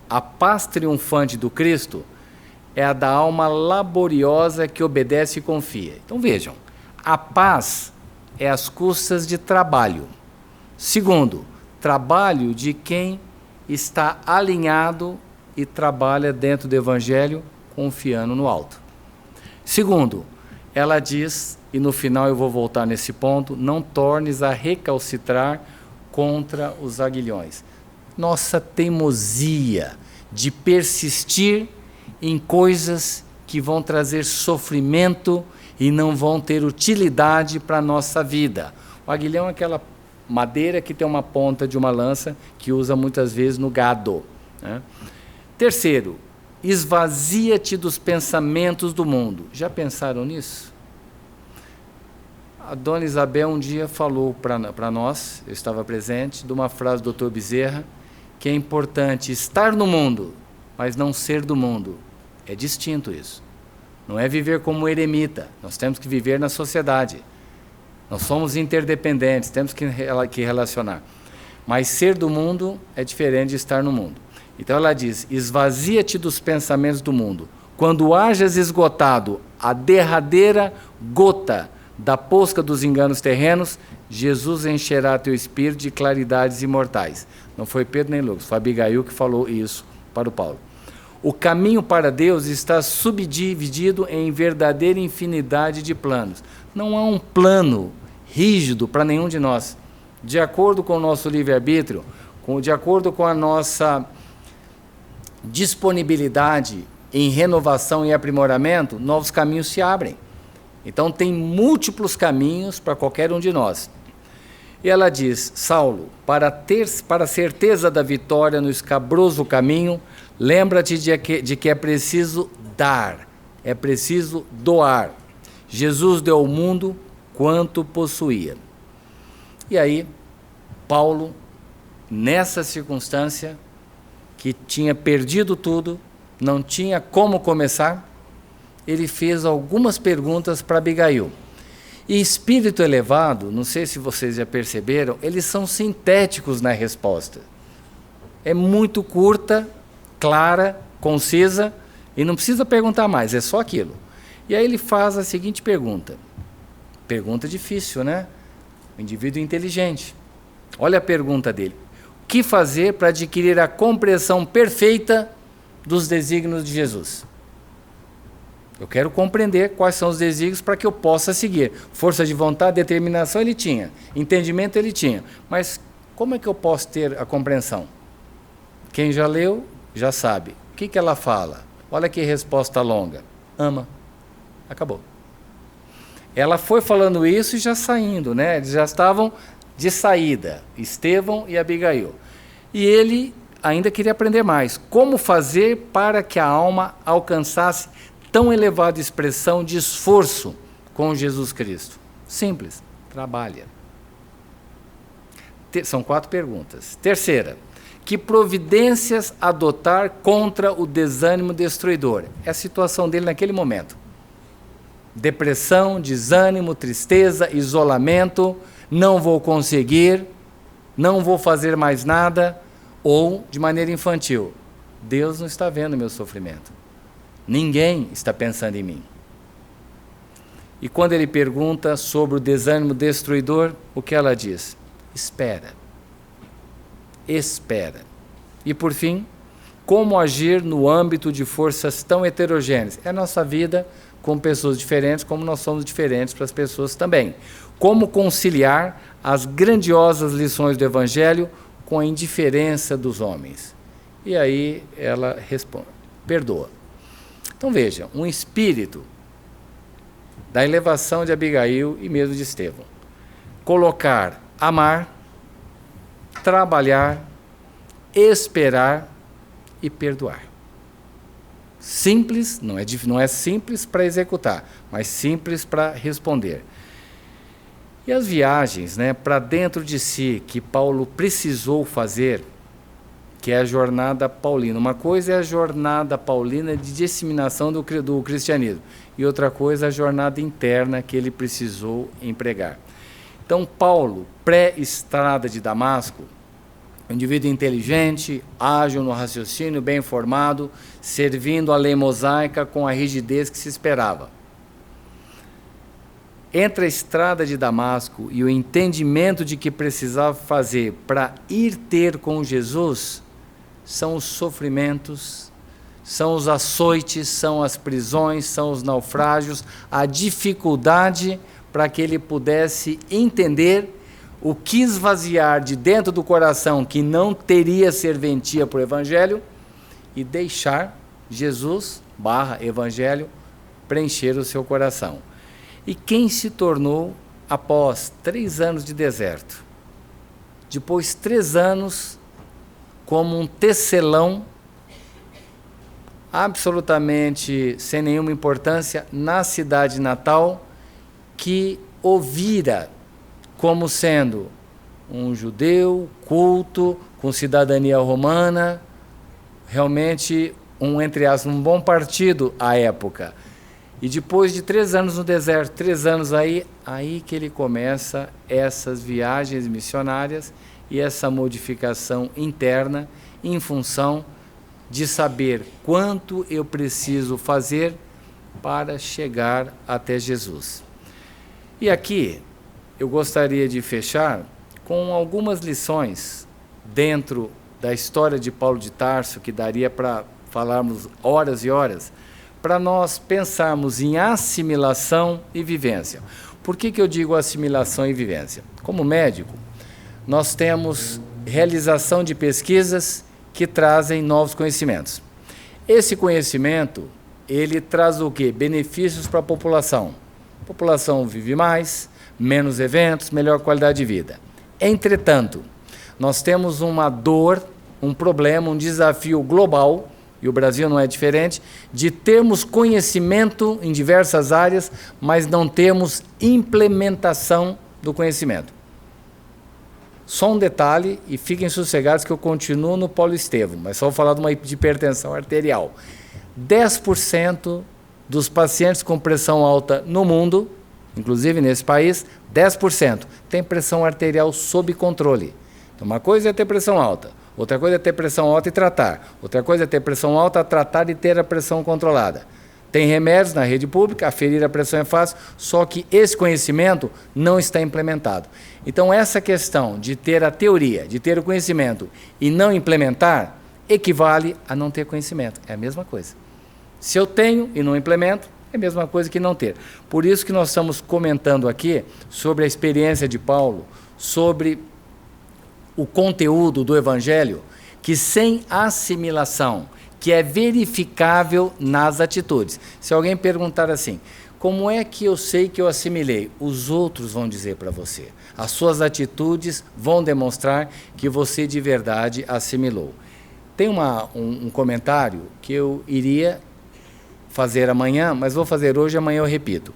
[SPEAKER 2] a paz triunfante do Cristo é a da alma laboriosa que obedece e confia. Então vejam, a paz é às custas de trabalho. Segundo, trabalho de quem está alinhado e trabalha dentro do Evangelho, confiando no alto. Segundo, ela diz, e no final eu vou voltar nesse ponto, não tornes a recalcitrar contra os aguilhões. Nossa teimosia de persistir em coisas que vão trazer sofrimento e não vão ter utilidade para a nossa vida. O aguilhão é aquela madeira que tem uma ponta de uma lança que usa muitas vezes no gado. Terceiro, esvazia-te dos pensamentos do mundo. Já pensaram nisso? A dona Isabel um dia falou para nós, eu estava presente, de uma frase do Dr. Bezerra, que é importante estar no mundo, mas não ser do mundo. É distinto isso. Não é viver como eremita. Nós temos que viver na sociedade. Nós somos interdependentes, temos que relacionar. Mas ser do mundo é diferente de estar no mundo. Então ela diz, esvazia-te dos pensamentos do mundo. Quando hajas esgotado a derradeira gota da posca dos enganos terrenos, Jesus encherá teu espírito de claridades imortais. Não foi Pedro nem Lucas, foi Abigail que falou isso para o Paulo. O caminho para Deus está subdividido em verdadeira infinidade de planos. Não há um plano rígido para nenhum de nós. De acordo com o nosso livre-arbítrio, de acordo com a nossa disponibilidade em renovação e aprimoramento, novos caminhos se abrem. Então tem múltiplos caminhos para qualquer um de nós. E ela diz, Saulo, para a certeza da vitória no escabroso caminho, lembra-te de que é preciso dar, é preciso doar. Jesus deu ao mundo quanto possuía. E aí, Paulo, nessa circunstância, que tinha perdido tudo, não tinha como começar, ele fez algumas perguntas para Abigail. E espírito elevado, não sei se vocês já perceberam, eles são sintéticos na resposta. É muito curta, clara, concisa, e não precisa perguntar mais, é só aquilo. E aí ele faz a seguinte pergunta. Pergunta difícil, né? O indivíduo inteligente. Olha a pergunta dele. O que fazer para adquirir a compreensão perfeita dos desígnios de Jesus? Eu quero compreender quais são os desígnios para que eu possa seguir. Força de vontade, determinação ele tinha. Entendimento ele tinha. Mas como é que eu posso ter a compreensão? Quem já leu, já sabe. O que ela fala? Olha que resposta longa. Ama. Acabou. Ela foi falando isso e já saindo, né? Eles já estavam de saída, Estevão e Abigail. E ele ainda queria aprender mais. Como fazer para que a alma alcançasse tão elevada expressão de esforço com Jesus Cristo? Simples, trabalha. São 4 perguntas. Terceira, que providências adotar contra o desânimo destruidor? É a situação dele naquele momento. Depressão, desânimo, tristeza, isolamento, não vou conseguir, não vou fazer mais nada, ou de maneira infantil, Deus não está vendo meu sofrimento. Ninguém está pensando em mim. E quando ele pergunta sobre o desânimo destruidor, o que ela diz? Espera. Espera. E por fim, como agir no âmbito de forças tão heterogêneas? É a nossa vida com pessoas diferentes, como nós somos diferentes para as pessoas também. Como conciliar as grandiosas lições do Evangelho com a indiferença dos homens? E aí ela responde, perdoa. Então veja, um espírito da elevação de Abigail e mesmo de Estevão. Colocar, amar, trabalhar, esperar e perdoar. Simples, não é simples para executar, mas simples para responder. E as viagens, né, para dentro de si que Paulo precisou fazer, que é a jornada paulina. Uma coisa é a jornada paulina de disseminação do cristianismo, e outra coisa é a jornada interna que ele precisou empregar. Então, Paulo, pré-estrada de Damasco, um indivíduo inteligente, ágil no raciocínio, bem informado, servindo a lei mosaica com a rigidez que se esperava. Entre a estrada de Damasco e o entendimento de que precisava fazer para ir ter com Jesus, são os sofrimentos, são os açoites, são as prisões, são os naufrágios, a dificuldade para que ele pudesse entender o que esvaziar de dentro do coração que não teria serventia para o Evangelho e deixar Jesus, Evangelho, preencher o seu coração. E quem se tornou, após 3 anos de deserto, depois 3 anos como um tecelão, absolutamente sem nenhuma importância, na cidade natal, que o vira como sendo um judeu, culto, com cidadania romana, realmente entre aspas, um bom partido à época. E depois de 3 anos no deserto, 3 anos aí que ele começa essas viagens missionárias e essa modificação interna em função de saber quanto eu preciso fazer para chegar até Jesus. E aqui eu gostaria de fechar com algumas lições dentro da história de Paulo de Tarso, que daria para falarmos horas e horas, para nós pensarmos em assimilação e vivência. Por que eu digo assimilação e vivência? Como médico, nós temos realização de pesquisas que trazem novos conhecimentos. Esse conhecimento, ele traz o quê? Benefícios para a população. A população vive mais, menos eventos, melhor qualidade de vida. Entretanto, nós temos uma dor, um problema, um desafio global, e o Brasil não é diferente, de termos conhecimento em diversas áreas, mas não temos implementação do conhecimento. Só um detalhe, e fiquem sossegados que eu continuo no Paulo Estevam, mas só vou falar de hipertensão arterial. 10% dos pacientes com pressão alta no mundo, inclusive nesse país, 10% tem pressão arterial sob controle. Então, uma coisa é ter pressão alta, outra coisa é ter pressão alta e tratar, outra coisa é ter pressão alta, tratar e ter a pressão controlada. Tem remédios na rede pública, aferir a pressão é fácil, só que esse conhecimento não está implementado. Então, essa questão de ter a teoria, de ter o conhecimento e não implementar, equivale a não ter conhecimento. É a mesma coisa. Se eu tenho e não implemento, é a mesma coisa que não ter. Por isso que nós estamos comentando aqui sobre a experiência de Paulo, sobre o conteúdo do Evangelho, que sem assimilação, que é verificável nas atitudes. Se alguém perguntar assim, como é que eu sei que eu assimilei? Os outros vão dizer para você. As suas atitudes vão demonstrar que você de verdade assimilou. Tem um comentário que eu iria fazer amanhã, mas vou fazer hoje, amanhã eu repito.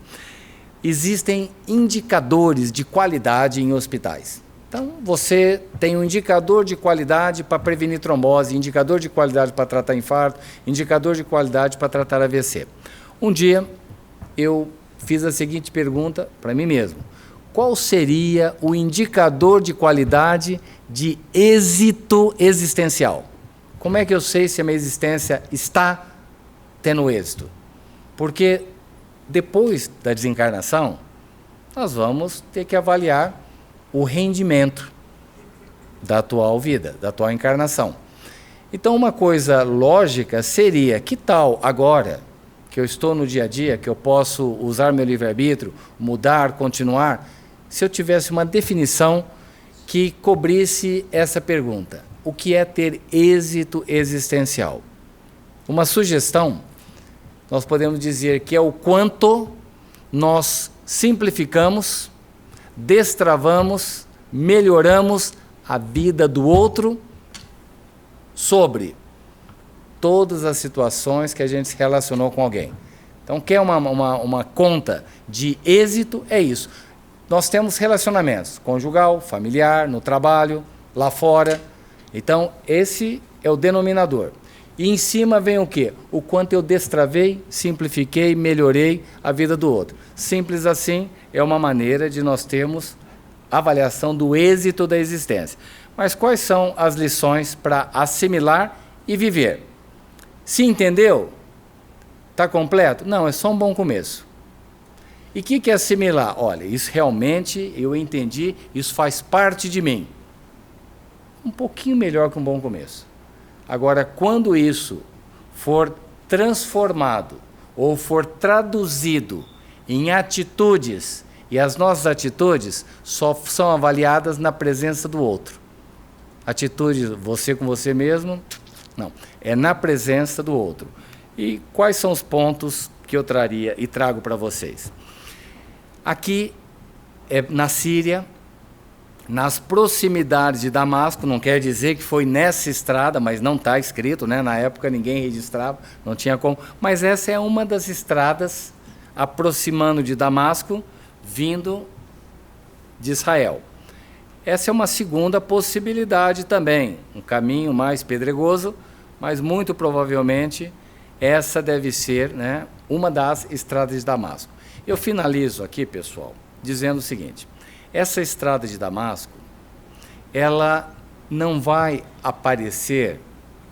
[SPEAKER 2] Existem indicadores de qualidade em hospitais. Então, você tem um indicador de qualidade para prevenir trombose, indicador de qualidade para tratar infarto, indicador de qualidade para tratar AVC. Um dia, eu fiz a seguinte pergunta para mim mesmo. Qual seria o indicador de qualidade de êxito existencial? Como é que eu sei se a minha existência está tendo êxito? Porque depois da desencarnação, nós vamos ter que avaliar o rendimento da atual vida, da atual encarnação. Então, uma coisa lógica seria, que tal agora, que eu estou no dia a dia, que eu posso usar meu livre-arbítrio, mudar, continuar, se eu tivesse uma definição que cobrisse essa pergunta, o que é ter êxito existencial? Uma sugestão, nós podemos dizer que é o quanto nós simplificamos, destravamos, melhoramos a vida do outro sobre todas as situações que a gente se relacionou com alguém. Então, quer uma conta de êxito? É isso. Nós temos relacionamentos conjugal, familiar, no trabalho, lá fora. Então, esse é o denominador. E em cima vem o quê? O quanto eu destravei, simplifiquei, melhorei a vida do outro. Simples assim, é uma maneira de nós termos avaliação do êxito da existência. Mas quais são as lições para assimilar e viver? Se entendeu? Está completo? Não, é só um bom começo. E o que é assimilar? Olha, isso realmente eu entendi, isso faz parte de mim. Um pouquinho melhor que um bom começo. Agora, quando isso for transformado ou for traduzido em atitudes, e as nossas atitudes só são avaliadas na presença do outro. Atitude, você com você mesmo, não, é na presença do outro. E quais são os pontos que eu traria e trago para vocês? Aqui, na Síria, nas proximidades de Damasco, não quer dizer que foi nessa estrada, mas não está escrito, né? Na época ninguém registrava, não tinha como, mas essa é uma das estradas aproximando de Damasco, vindo de Israel. Essa é uma segunda possibilidade também, um caminho mais pedregoso, mas muito provavelmente essa deve ser, né, uma das estradas de Damasco. Eu finalizo aqui, pessoal, dizendo o seguinte: essa estrada de Damasco, ela não vai aparecer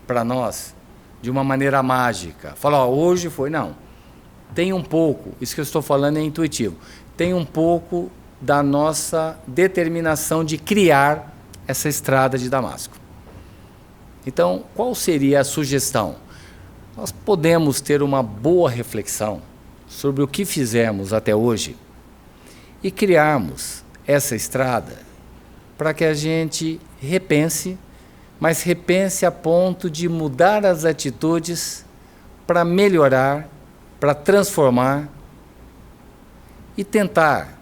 [SPEAKER 2] para nós de uma maneira mágica. Falar, hoje foi, não. Tem um pouco, isso que eu estou falando é intuitivo, tem um pouco da nossa determinação de criar essa estrada de Damasco. Então, qual seria a sugestão? Nós podemos ter uma boa reflexão sobre o que fizemos até hoje e criarmos essa estrada para que a gente repense, mas repense a ponto de mudar as atitudes para melhorar, para transformar e tentar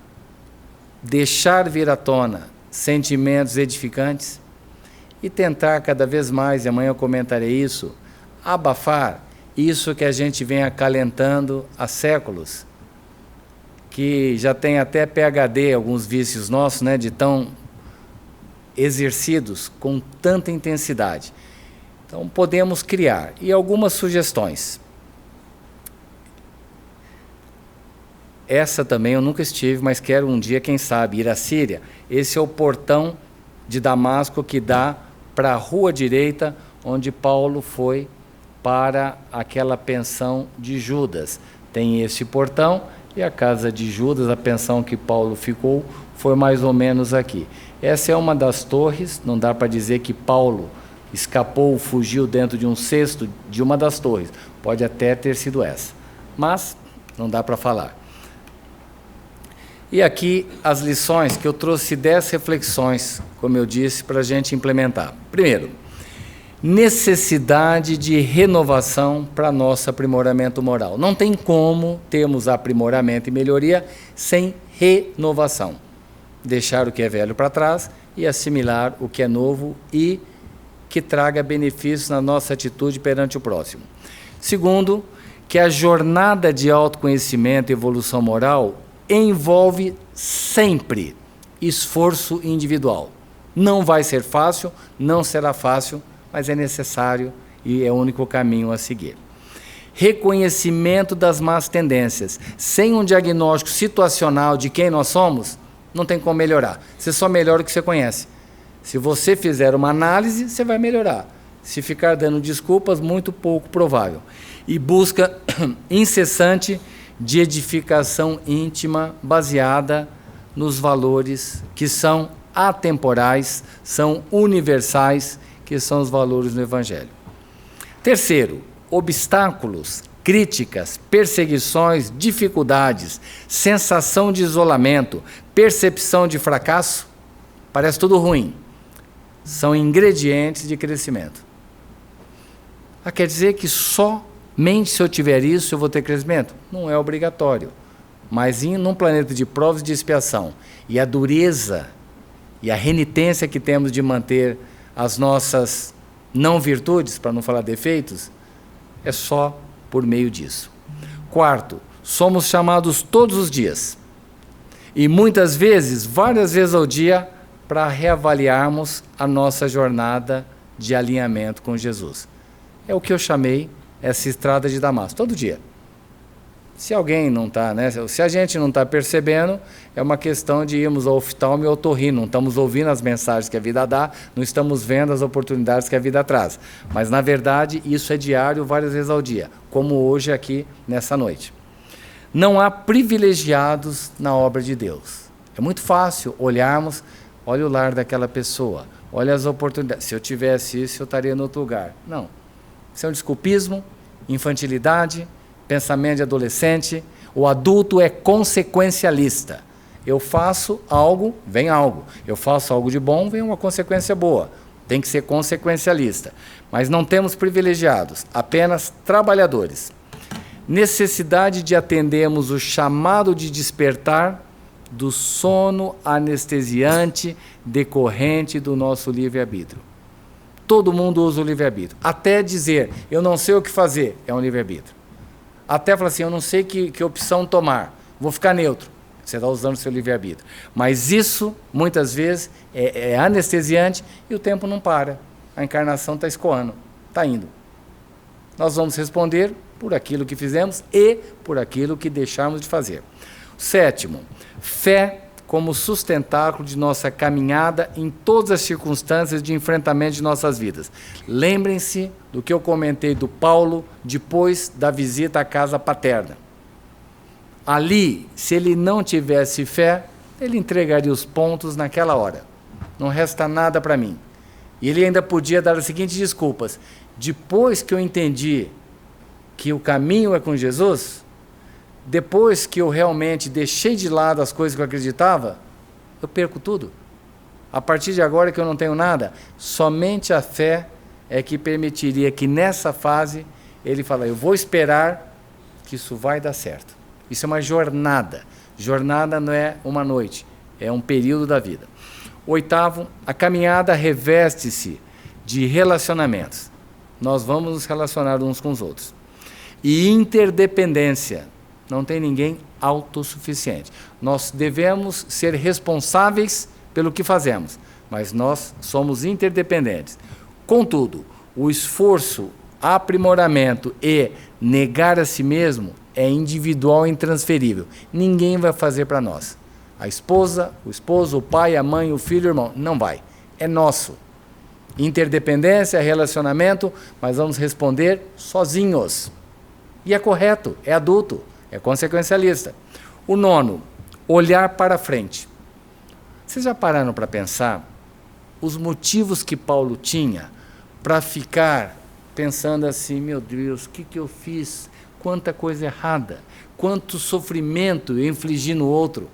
[SPEAKER 2] deixar vir à tona sentimentos edificantes e tentar cada vez mais, e amanhã eu comentarei isso, abafar isso que a gente vem acalentando há séculos, que já tem até PhD, alguns vícios nossos, né, de tão exercidos com tanta intensidade. Então podemos criar, e algumas sugestões. Essa também eu nunca estive, mas quero um dia, quem sabe, ir à Síria. Esse é o portão de Damasco que dá para a rua direita, onde Paulo foi para aquela pensão de Judas. Tem esse portão e a casa de Judas, a pensão que Paulo ficou, foi mais ou menos aqui. Essa é uma das torres, não dá para dizer que Paulo escapou, fugiu dentro de um cesto de uma das torres. Pode até ter sido essa, mas não dá para falar. E aqui as lições, que eu trouxe 10 reflexões, como eu disse, para a gente implementar. Primeiro, necessidade de renovação para nosso aprimoramento moral. Não tem como termos aprimoramento e melhoria sem renovação. Deixar o que é velho para trás e assimilar o que é novo e que traga benefícios na nossa atitude perante o próximo. Segundo, que a jornada de autoconhecimento e evolução moral envolve sempre esforço individual. Não vai ser fácil, não será fácil, mas é necessário e é o único caminho a seguir. Reconhecimento das más tendências. Sem um diagnóstico situacional de quem nós somos, não tem como melhorar. Você só melhora o que você conhece. Se você fizer uma análise, você vai melhorar. Se ficar dando desculpas, muito pouco provável. E busca incessante de edificação íntima baseada nos valores que são atemporais, são universais, que são os valores do Evangelho. Terceiro, obstáculos, críticas, perseguições, dificuldades, sensação de isolamento, percepção de fracasso, parece tudo ruim, são ingredientes de crescimento. Quer dizer que somente se eu tiver isso eu vou ter crescimento? Não é obrigatório, mas num planeta de provas e de expiação, e a dureza e a renitência que temos de manter as nossas não virtudes, para não falar defeitos, é só por meio disso. Quarto, somos chamados todos os dias, e muitas vezes, várias vezes ao dia, para reavaliarmos a nossa jornada de alinhamento com Jesus. É o que eu chamei essa estrada de Damasco, todo dia. Se alguém não está, né, se a gente não está percebendo, é uma questão de irmos ao oftalmo e ao otorrino, não estamos ouvindo as mensagens que a vida dá, não estamos vendo as oportunidades que a vida traz. Mas, na verdade, isso é diário, várias vezes ao dia, como hoje aqui, nessa noite. Não há privilegiados na obra de Deus. É muito fácil olharmos, olha o lar daquela pessoa, olha as oportunidades. Se eu tivesse isso, eu estaria em outro lugar. Não. Isso é um desculpismo, infantilidade, pensamento de adolescente. O adulto é consequencialista. Eu faço algo, vem algo. Eu faço algo de bom, vem uma consequência boa. Tem que ser consequencialista. Mas não temos privilegiados, apenas trabalhadores. Necessidade de atendermos o chamado de despertar do sono anestesiante decorrente do nosso livre-arbítrio. Todo mundo usa o livre-arbítrio. Até dizer, eu não sei o que fazer, é um livre-arbítrio. Até falar assim, eu não sei que opção tomar, vou ficar neutro. Você está usando o seu livre-arbítrio. Mas isso, muitas vezes, é anestesiante e o tempo não para. A encarnação está escoando, está indo. Nós vamos responder por aquilo que fizemos e por aquilo que deixarmos de fazer. 7º, fé como sustentáculo de nossa caminhada em todas as circunstâncias de enfrentamento de nossas vidas. Lembrem-se do que eu comentei do Paulo depois da visita à casa paterna. Ali, se ele não tivesse fé, ele entregaria os pontos naquela hora. Não resta nada para mim. E ele ainda podia dar as seguintes desculpas. Depois que eu entendi que o caminho é com Jesus, depois que eu realmente deixei de lado as coisas que eu acreditava, eu perco tudo. A partir de agora que eu não tenho nada, somente a fé é que permitiria que nessa fase ele falasse, eu vou esperar que isso vai dar certo. Isso é uma jornada. Jornada não é uma noite, é um período da vida. 8º, a caminhada reveste-se de relacionamentos. Nós vamos nos relacionar uns com os outros. E interdependência. Não tem ninguém autossuficiente. Nós devemos ser responsáveis pelo que fazemos, mas nós somos interdependentes. Contudo, o esforço, aprimoramento e negar a si mesmo é individual e intransferível. Ninguém vai fazer para nós. A esposa, o esposo, o pai, a mãe, o filho, o irmão. Não vai. É nosso. Interdependência, relacionamento, mas vamos responder sozinhos. E é correto, é adulto, é consequencialista. O 9º, olhar para frente. Vocês já pararam para pensar os motivos que Paulo tinha para ficar pensando assim, meu Deus, o que eu fiz? Quanta coisa errada, quanto sofrimento eu infligi no outro,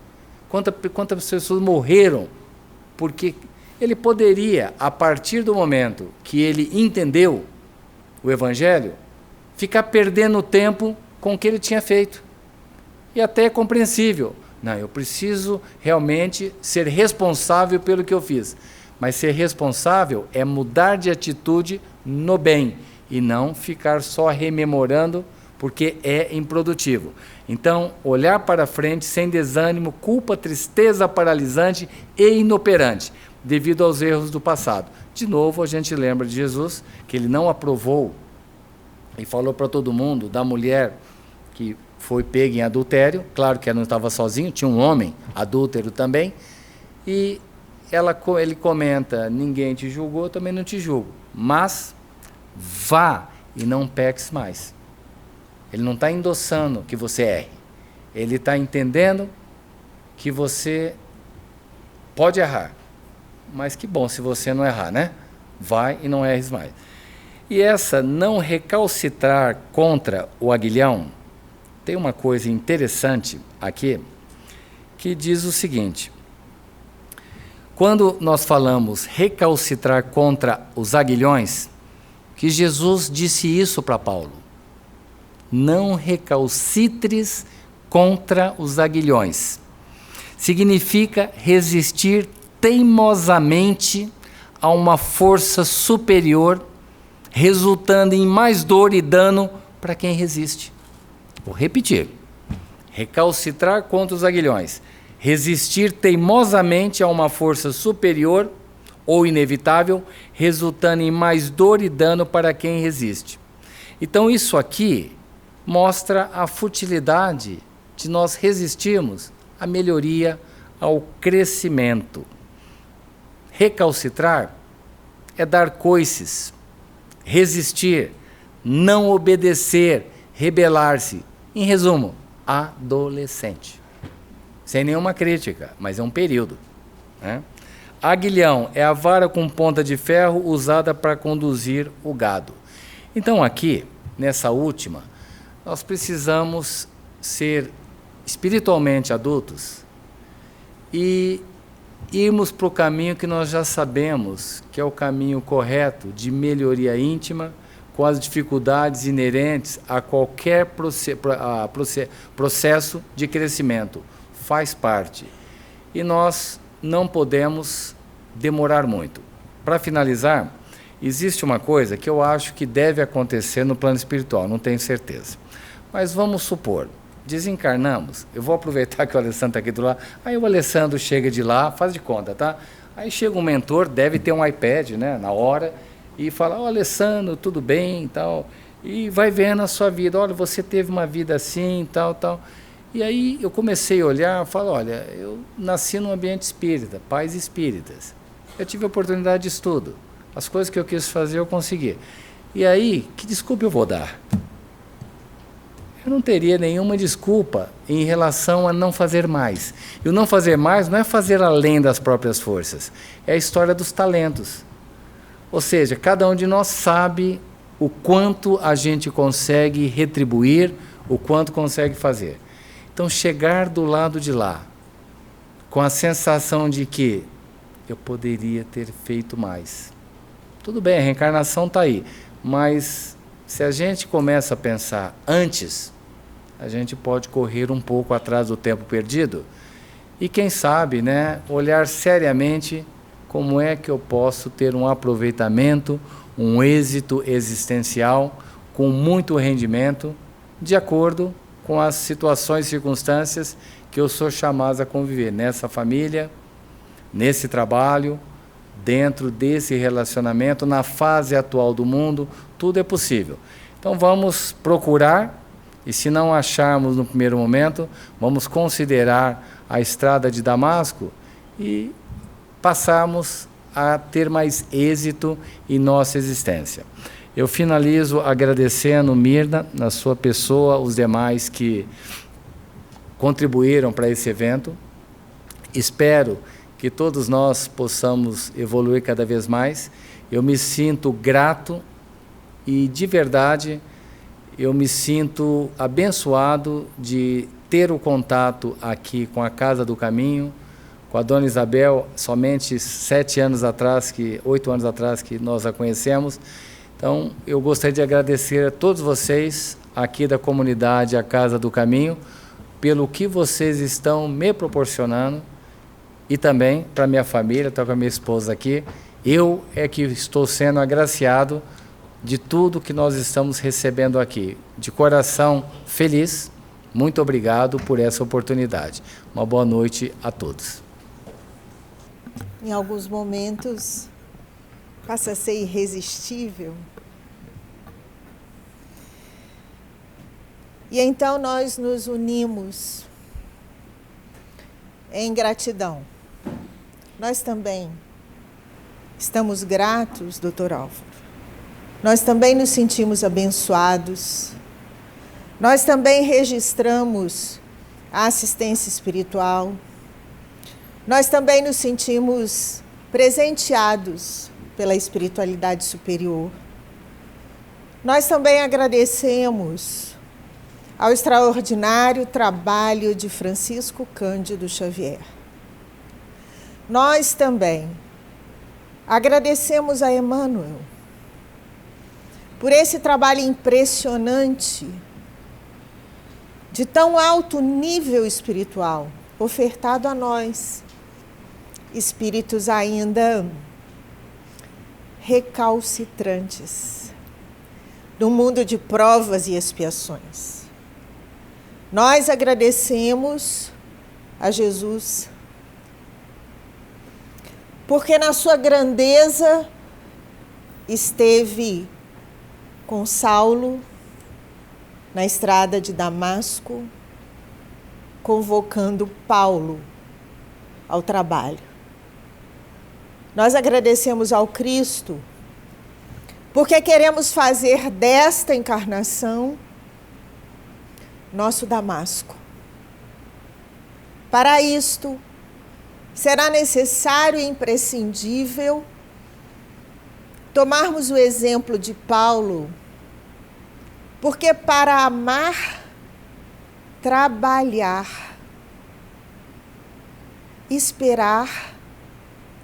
[SPEAKER 2] quantas pessoas morreram, porque ele poderia, a partir do momento que ele entendeu o Evangelho, ficar perdendo tempo com o que ele tinha feito. E até é compreensível. Não, eu preciso realmente ser responsável pelo que eu fiz. Mas ser responsável é mudar de atitude no bem e não ficar só rememorando, porque é improdutivo. Então, olhar para frente sem desânimo, culpa, tristeza paralisante e inoperante, devido aos erros do passado. De novo, a gente lembra de Jesus, que ele não aprovou e falou para todo mundo da mulher que foi pega em adultério. Claro que ela não estava sozinho, tinha um homem adúltero também. E ele comenta, ninguém te julgou, eu também não te julgo. Mas vá e não peques mais. Ele não está endossando que você erre. Ele está entendendo que você pode errar. Mas que bom se você não errar, né? Vai e não erres mais. E essa não recalcitrar contra o aguilhão, tem uma coisa interessante aqui, que diz o seguinte, quando nós falamos recalcitrar contra os aguilhões, que Jesus disse isso para Paulo, não recalcitres contra os aguilhões, significa resistir teimosamente a uma força superior, resultando em mais dor e dano para quem resiste. Vou repetir. Recalcitrar contra os aguilhões. Resistir teimosamente a uma força superior ou inevitável, resultando em mais dor e dano para quem resiste. Então isso aqui mostra a futilidade de nós resistirmos à melhoria, ao crescimento. Recalcitrar é dar coices, resistir, não obedecer, rebelar-se. Em resumo, adolescente. Sem nenhuma crítica, mas é um período, né? Aguilhão é a vara com ponta de ferro usada para conduzir o gado. Então aqui, nessa última, nós precisamos ser espiritualmente adultos e irmos para o caminho que nós já sabemos, que é o caminho correto de melhoria íntima, com as dificuldades inerentes a qualquer processo de crescimento. Faz parte. E nós não podemos demorar muito. Para finalizar, existe uma coisa que eu acho que deve acontecer no plano espiritual, não tenho certeza. Mas vamos supor, desencarnamos. Eu vou aproveitar que o Alessandro está aqui do lado. Aí o Alessandro chega de lá, faz de conta, tá? Aí chega um mentor, deve ter um iPad, né, na hora, e fala, Alessandro, tudo bem, tal, e vai vendo a sua vida, olha, você teve uma vida assim, tal, tal. E aí eu comecei a olhar, falo, olha, eu nasci num ambiente espírita, pais espíritas. Eu tive a oportunidade de estudo. As coisas que eu quis fazer, eu consegui. E aí, que desculpa eu vou dar? Eu não teria nenhuma desculpa em relação a não fazer mais. E o não fazer mais não é fazer além das próprias forças. É a história dos talentos. Ou seja, cada um de nós sabe o quanto a gente consegue retribuir, o quanto consegue fazer. Então, chegar do lado de lá, com a sensação de que eu poderia ter feito mais. Tudo bem, a reencarnação está aí, mas se a gente começa a pensar antes, a gente pode correr um pouco atrás do tempo perdido e, quem sabe, né, olhar seriamente como é que eu posso ter um aproveitamento, um êxito existencial com muito rendimento, de acordo com as situações e circunstâncias que eu sou chamado a conviver nessa família, nesse trabalho, dentro desse relacionamento, na fase atual do mundo, tudo é possível. Então vamos procurar, e se não acharmos no primeiro momento, vamos considerar a estrada de Damasco e passarmos a ter mais êxito em nossa existência. Eu finalizo agradecendo, Mirna, na sua pessoa, os demais que contribuíram para esse evento. Espero que todos nós possamos evoluir cada vez mais. Eu me sinto grato e, de verdade, eu me sinto abençoado de ter o contato aqui com a Casa do Caminho, com a Dona Isabel, somente 8 anos atrás que nós a conhecemos. Então, eu gostaria de agradecer a todos vocês aqui da comunidade A Casa do Caminho, pelo que vocês estão me proporcionando, e também para minha família, estou com a minha esposa aqui. Eu é que estou sendo agraciado de tudo que nós estamos recebendo aqui. De coração feliz, muito obrigado por essa oportunidade. Uma boa noite a todos.
[SPEAKER 1] Em alguns momentos, passa a ser irresistível. E então nós nos unimos em gratidão. Nós também estamos gratos, Dr. Álvaro. Nós também nos sentimos abençoados. Nós também registramos a assistência espiritual. Nós também nos sentimos presenteados pela espiritualidade superior. Nós também agradecemos ao extraordinário trabalho de Francisco Cândido Xavier. Nós também agradecemos a Emmanuel por esse trabalho impressionante, de tão alto nível espiritual, ofertado a nós, espíritos ainda recalcitrantes, no mundo de provas e expiações. Nós agradecemos a Jesus, porque na sua grandeza esteve com Saulo na estrada de Damasco, convocando Paulo ao trabalho. Nós agradecemos ao Cristo, porque queremos fazer desta encarnação nosso Damasco. Para isto, será necessário e imprescindível tomarmos o exemplo de Paulo, porque para amar, trabalhar, esperar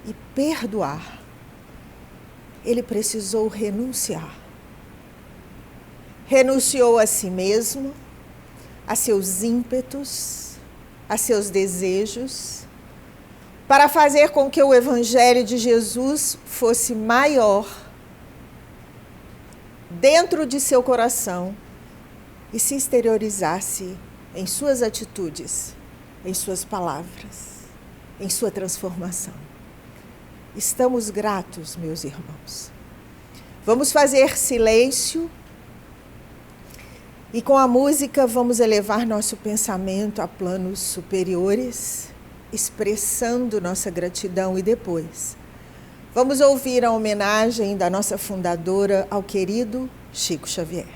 [SPEAKER 1] e perdoar, ele precisou renunciar. Renunciou a si mesmo, a seus ímpetos, a seus desejos, para fazer com que o Evangelho de Jesus fosse maior dentro de seu coração e se exteriorizasse em suas atitudes, em suas palavras, em sua transformação. Estamos gratos, meus irmãos. Vamos fazer silêncio e com a música vamos elevar nosso pensamento a planos superiores, expressando nossa gratidão e depois vamos ouvir a homenagem da nossa fundadora ao querido Chico Xavier.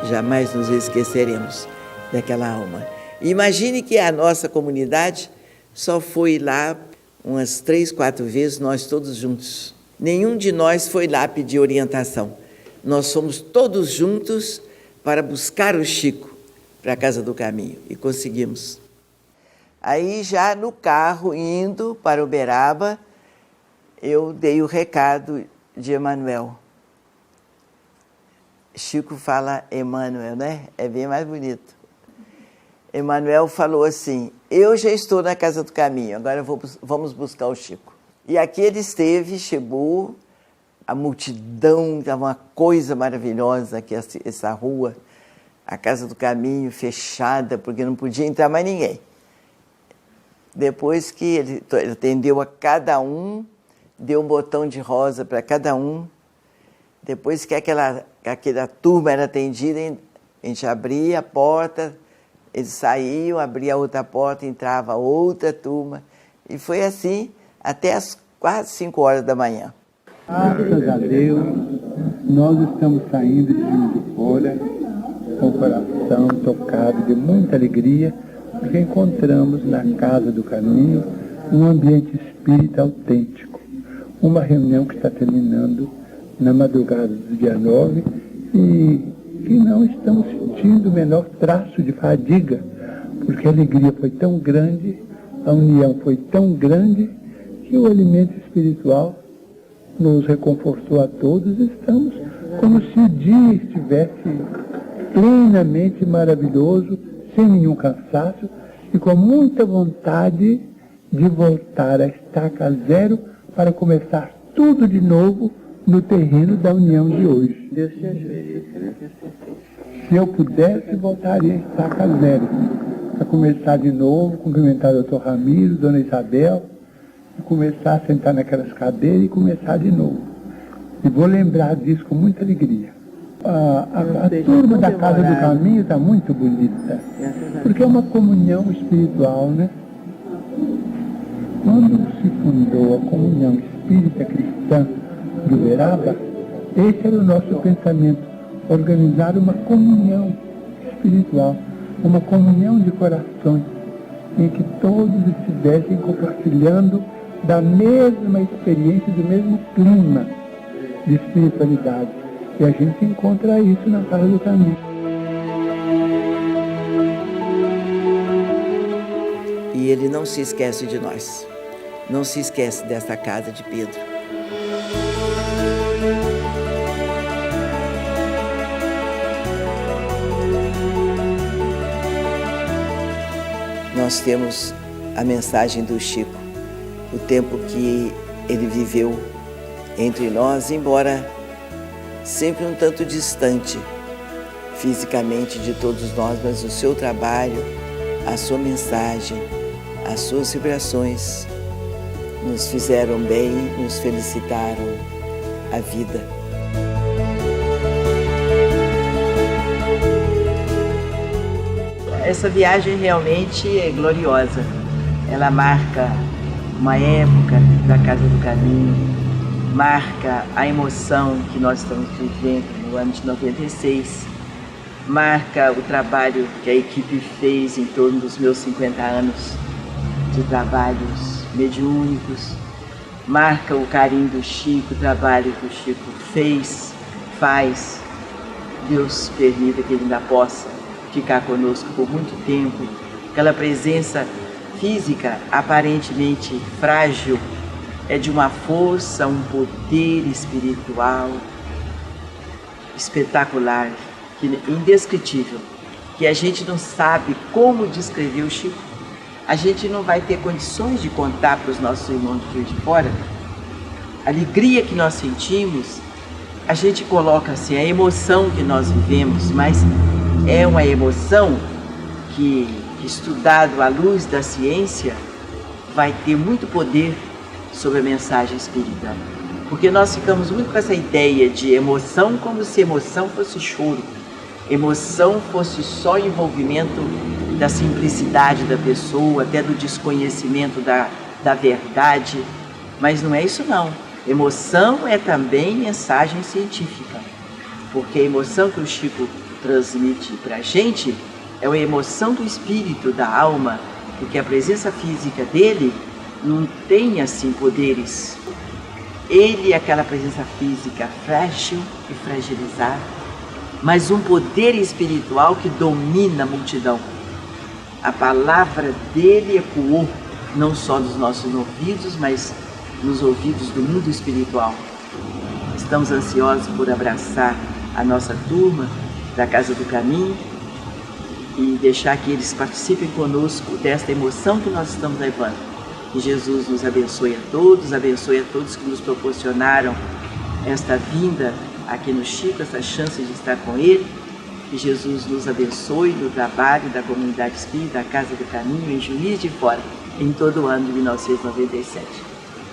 [SPEAKER 3] Jamais nos esqueceremos daquela alma. Imagine que a nossa comunidade só foi lá umas 3, 4 vezes, nós todos juntos. Nenhum de nós foi lá pedir orientação. Nós fomos todos juntos para buscar o Chico para a Casa do Caminho e conseguimos. Aí já no carro, indo para Uberaba, eu dei o recado de Emmanuel. Chico fala Emmanuel, né? É bem mais bonito. Emmanuel falou assim, eu já estou na Casa do Caminho, agora vamos buscar o Chico. E aqui ele esteve, chegou, a multidão, estava uma coisa maravilhosa aqui, essa rua, a Casa do Caminho fechada, porque não podia entrar mais ninguém. Depois que ele atendeu a cada um, deu um botão de rosa para cada um, depois que aquela turma era atendida, a gente abria a porta, eles saíam, abria a outra porta, entrava outra turma. E foi assim até as quase 5 horas da manhã.
[SPEAKER 4] Graças a Deus, nós estamos saindo de Juiz de Fora com o coração tocado de muita alegria, porque encontramos na Casa do Caminho um ambiente espírita autêntico. Uma reunião que está terminando na madrugada do dia 9 e que não estamos sentindo o menor traço de fadiga, porque a alegria foi tão grande, a união foi tão grande, que o alimento espiritual nos reconfortou a todos. Estamos como se o dia estivesse plenamente maravilhoso, sem nenhum cansaço e com muita vontade de voltar à estaca zero para começar tudo de novo no terreno da união de hoje. Deus te ajude. Se eu pudesse, voltaria a estaca zero, para começar de novo, cumprimentar o doutor Ramiro, dona Isabel, e começar a sentar naquelas cadeiras e começar de novo. E vou lembrar disso com muita alegria. A turma da Casa do Caminho está muito bonita, porque é uma comunhão espiritual, né? Quando se fundou a comunhão espírita cristã do Uberaba, esse era o nosso pensamento, organizar uma comunhão espiritual, uma comunhão de corações, em que todos estivessem compartilhando da mesma experiência, do mesmo clima de espiritualidade. E a gente encontra isso na Casa do Caminho.
[SPEAKER 3] E ele não se esquece de nós, não se esquece dessa casa de Pedro. Nós temos a mensagem do Chico, o tempo que ele viveu entre nós, embora sempre um tanto distante fisicamente de todos nós, mas o seu trabalho, a sua mensagem, as suas vibrações nos fizeram bem, nos felicitaram a vida.
[SPEAKER 5] Essa viagem realmente é gloriosa. Ela marca uma época da Casa do Caminho, marca a emoção que nós estamos vivendo no ano de 96, marca o trabalho que a equipe fez em torno dos meus 50 anos de trabalhos mediúnicos, marca o carinho do Chico, o trabalho que o Chico faz. Deus permita que ele ainda possa ficar conosco por muito tempo. Aquela presença física aparentemente frágil é de uma força, um poder espiritual espetacular, indescritível, que a gente não sabe como descrever o Chico. A gente não vai ter condições de contar para os nossos irmãos de fora a alegria que nós sentimos. A gente coloca assim, a emoção que nós vivemos, mas é uma emoção que, estudado à luz da ciência, vai ter muito poder sobre a mensagem espírita. Porque nós ficamos muito com essa ideia de emoção como se emoção fosse choro, emoção fosse só envolvimento da simplicidade da pessoa, até do desconhecimento da verdade, mas não é isso não. Emoção é também mensagem científica, porque a emoção que o Chico transmite para a gente é uma emoção do espírito, da alma, porque a presença física dele não tem assim poderes. Ele é aquela presença física frágil e fragilizada, mas um poder espiritual que domina a multidão. A palavra dele ecoou não só nos nossos ouvidos, mas nos ouvidos do mundo espiritual. Estamos ansiosos por abraçar a nossa turma da Casa do Caminho e deixar que eles participem conosco desta emoção que nós estamos levando. Que Jesus nos abençoe a todos que nos proporcionaram esta vinda aqui no Chico, essa chance de estar com ele. Que Jesus nos abençoe no trabalho da comunidade espírita, da Casa do Caminho, em Juiz de Fora, em todo o ano de 1997.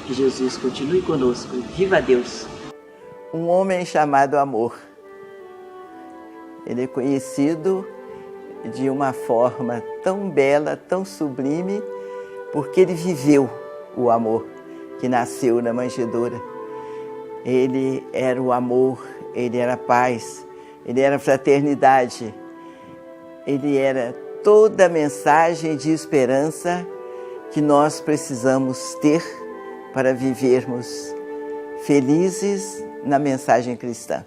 [SPEAKER 5] Que Jesus continue conosco. Viva Deus!
[SPEAKER 3] Um homem chamado amor. Ele é conhecido de uma forma tão bela, tão sublime, porque ele viveu o amor que nasceu na manjedoura. Ele era o amor, ele era a paz, ele era a fraternidade, ele era toda a mensagem de esperança que nós precisamos ter para vivermos felizes na mensagem cristã.